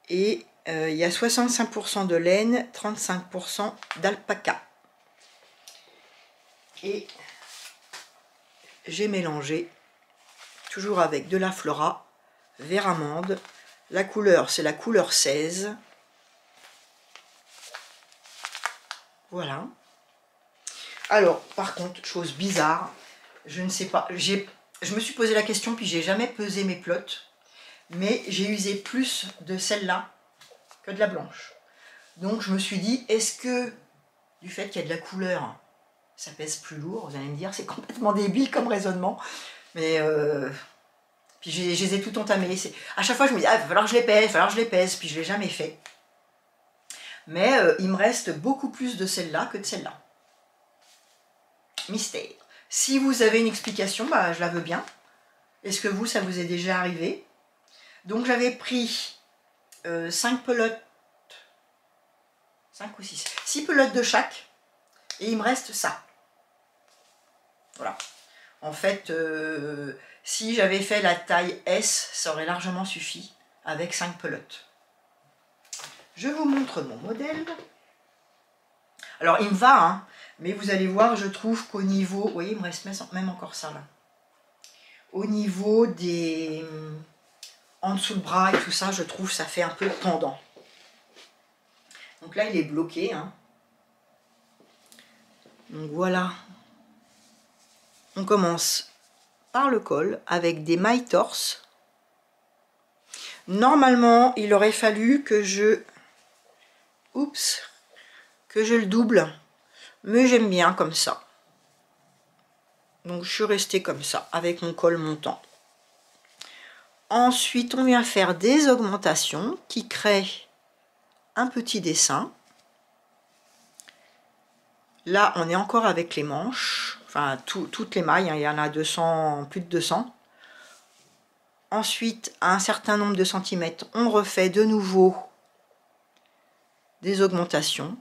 Et il y a 65% de laine, 35% d'alpaca. Et j'ai mélangé, toujours avec de la Flora, vert amande. La couleur c'est la couleur 16. Voilà. Alors, par contre, chose bizarre, je ne sais pas, je me suis posé la question, puis j'ai jamais pesé mes plottes, mais j'ai usé plus de celle-là que de la blanche. Donc je me suis dit, est-ce que du fait qu'il y a de la couleur, ça pèse plus lourd? Vous allez me dire, c'est complètement débile comme raisonnement, mais puis je les ai tout entamés. À chaque fois je me dis, ah, il va falloir que je les pèse, puis je ne l'ai jamais fait. Mais il me reste beaucoup plus de celle-là que de celle-là. Mystère. Si vous avez une explication, je la veux bien. Est-ce que vous, ça vous est déjà arrivé? Donc j'avais pris 5 pelotes, 5 ou 6, 6 pelotes de chaque, et il me reste ça. Voilà. En fait, si j'avais fait la taille S, ça aurait largement suffi avec 5 pelotes. Je vous montre mon modèle. Alors il me va, hein, mais vous allez voir, je trouve qu'au niveau, vous voyez, il me reste même encore ça là. Au niveau des, en dessous le bras et tout ça, je trouve ça fait un peu pendant. Donc là, il est bloqué, hein. Donc voilà. On commence par le col avec des mailles torse. Normalement, il aurait fallu que je... Oups, que je le double. Mais j'aime bien comme ça. Donc je suis restée comme ça, avec mon col montant. Ensuite, on vient faire des augmentations qui créent un petit dessin. Là, on est encore avec les manches, enfin toutes les mailles, hein, il y en a 200, plus de 200. Ensuite, à un certain nombre de centimètres, on refait de nouveau des augmentations.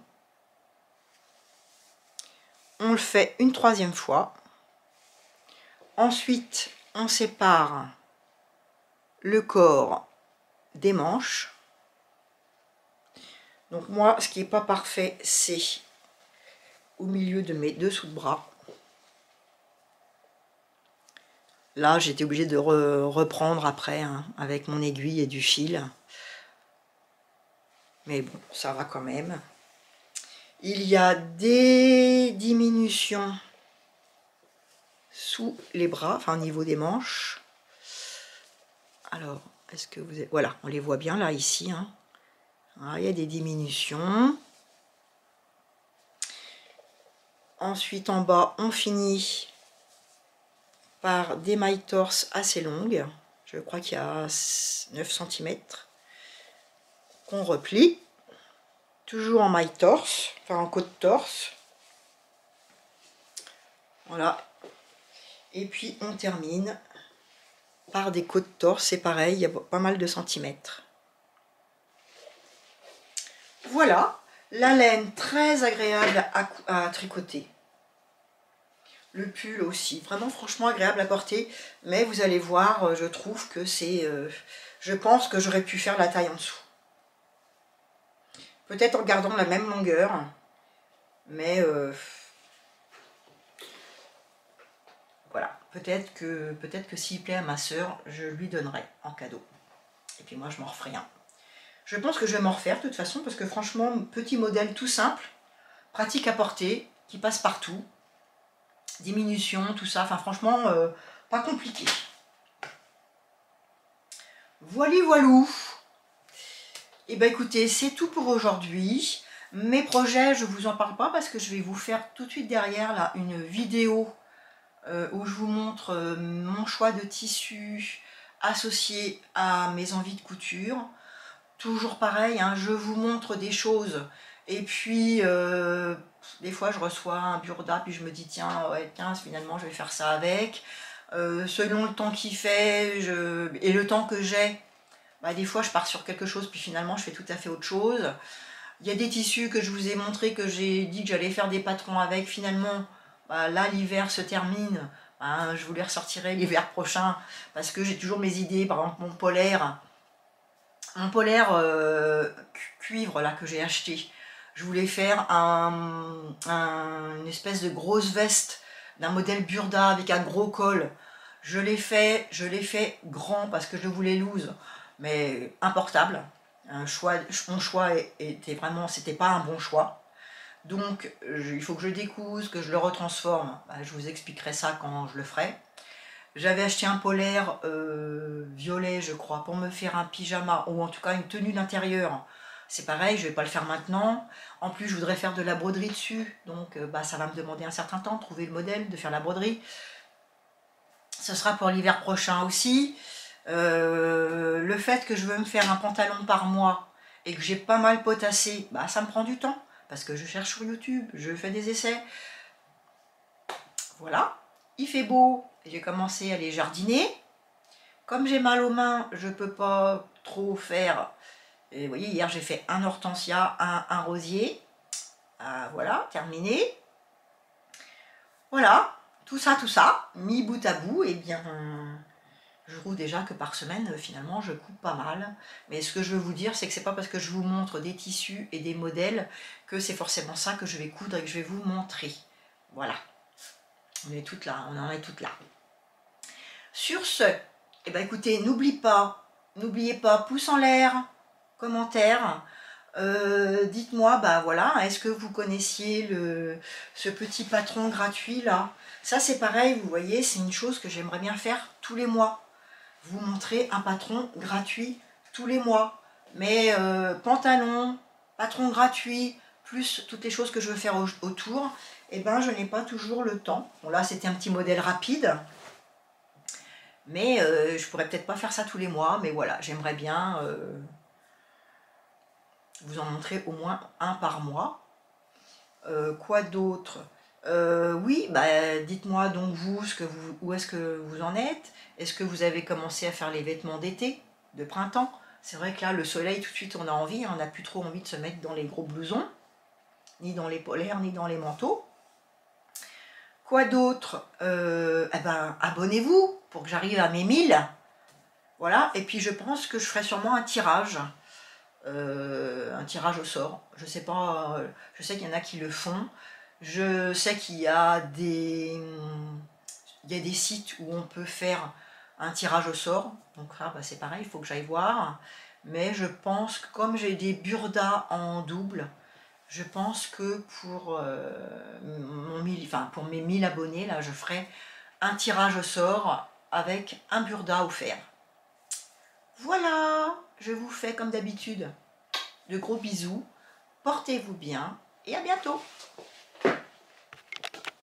On le fait une troisième fois. Ensuite, on sépare le corps des manches. Donc moi, ce qui n'est pas parfait, c'est au milieu de mes dessous de bras. Là, j'étais obligée de reprendre après, hein, avec mon aiguille et du fil. Mais bon, ça va quand même. Il y a des diminutions sous les bras, enfin au niveau des manches. Alors, est-ce que vous avez... Voilà, on les voit bien là, ici. Hein. Alors, il y a des diminutions. Ensuite, en bas, on finit par des mailles torse assez longues. Je crois qu'il y a 9 cm. Qu'on replie. Toujours en maille torse, enfin en côte torse. Voilà. Et puis, on termine par des côtes torse. C'est pareil, il y a pas mal de centimètres. Voilà. La laine très agréable à tricoter. Le pull aussi, vraiment franchement agréable à porter, mais vous allez voir, je trouve que c'est... je pense que j'aurais pu faire la taille en dessous. Peut-être en gardant la même longueur, mais voilà, peut-être que s'il plaît à ma soeur, je lui donnerai en cadeau. Et puis moi je m'en referai un. Je pense que je vais m'en refaire de toute façon, parce que franchement, petit modèle tout simple, pratique à porter, qui passe partout. Diminution, tout ça, enfin franchement, pas compliqué. Voilà, voilou. Et ben écoutez, c'est tout pour aujourd'hui. Mes projets, je vous en parle pas parce que je vais vous faire tout de suite derrière là une vidéo où je vous montre mon choix de tissu associé à mes envies de couture. Toujours pareil, hein, je vous montre des choses et puis des fois je reçois un burda puis je me dis tiens, ouais, tiens finalement je vais faire ça avec. Selon le temps qu'il fait et le temps que j'ai, bah, des fois je pars sur quelque chose puis finalement je fais tout à fait autre chose. Il y a des tissus que je vous ai montré, que j'ai dit que j'allais faire des patrons avec, finalement bah, là l'hiver se termine, bah, je vous les ressortirai l'hiver prochain parce que j'ai toujours mes idées. Par exemple mon polaire cuivre là que j'ai acheté, je voulais faire une espèce de grosse veste d'un modèle Burda avec un gros col. Je l'ai fait grand parce que je voulais loose, mais importable. Mon choix était vraiment, c'était pas un bon choix. Donc il faut que je découse, que je le retransforme. Bah, je vous expliquerai ça quand je le ferai. J'avais acheté un polaire violet, je crois, pour me faire un pyjama, ou en tout cas une tenue d'intérieur. C'est pareil, je ne vais pas le faire maintenant. En plus, je voudrais faire de la broderie dessus, donc bah, ça va me demander un certain temps de trouver le modèle, de faire la broderie. Ce sera pour l'hiver prochain aussi. Le fait que je veux me faire un pantalon par mois et que j'ai pas mal potassé, bah, ça me prend du temps, parce que je cherche sur YouTube, je fais des essais. Voilà, il fait beau. J'ai commencé à les jardiner. Comme j'ai mal aux mains, je ne peux pas trop faire. Et vous voyez, hier j'ai fait un hortensia, un rosier. Voilà, terminé. Voilà, tout ça, mis bout à bout, et bien Je trouve déjà que par semaine, finalement, je coupe pas mal. Mais ce que je veux vous dire, c'est que c'est pas parce que je vous montre des tissus et des modèles que c'est forcément ça que je vais coudre et que je vais vous montrer. Voilà. On est toutes là, on en est toutes là. Sur ce, eh ben écoutez, n'oubliez pas, pouce en l'air, commentaire. Dites-moi, bah voilà, est-ce que vous connaissiez ce petit patron gratuit là? Ça c'est pareil, vous voyez, c'est une chose que j'aimerais bien faire tous les mois. Vous montrer un patron gratuit tous les mois. Mais pantalon, patron gratuit, plus toutes les choses que je veux faire autour, et ben je n'ai pas toujours le temps. Bon là c'était un petit modèle rapide, mais je pourrais peut-être pas faire ça tous les mois, mais voilà, j'aimerais bien vous en montrer au moins un par mois. Quoi d'autre? Oui, bah, dites-moi donc vous, où est-ce que vous en êtes? Est-ce que vous avez commencé à faire les vêtements d'été, de printemps? C'est vrai que là, le soleil, tout de suite, on a envie, on n'a plus trop envie de se mettre dans les gros blousons, ni dans les polaires, ni dans les manteaux. Quoi d'autre? Eh ben, abonnez-vous pour que j'arrive à mes 1000. Voilà, et puis je pense que je ferai sûrement un tirage au sort. Je sais pas, je sais qu'il y en a qui le font. Je sais qu'il y a des sites où on peut faire un tirage au sort. Donc là, bah, c'est pareil, il faut que j'aille voir. Mais je pense que comme j'ai des burdas en double, je pense que pour, pour mes 1000 abonnés, là, je ferai un tirage au sort avec un burda offert. Voilà, je vous fais comme d'habitude de gros bisous, portez-vous bien et à bientôt.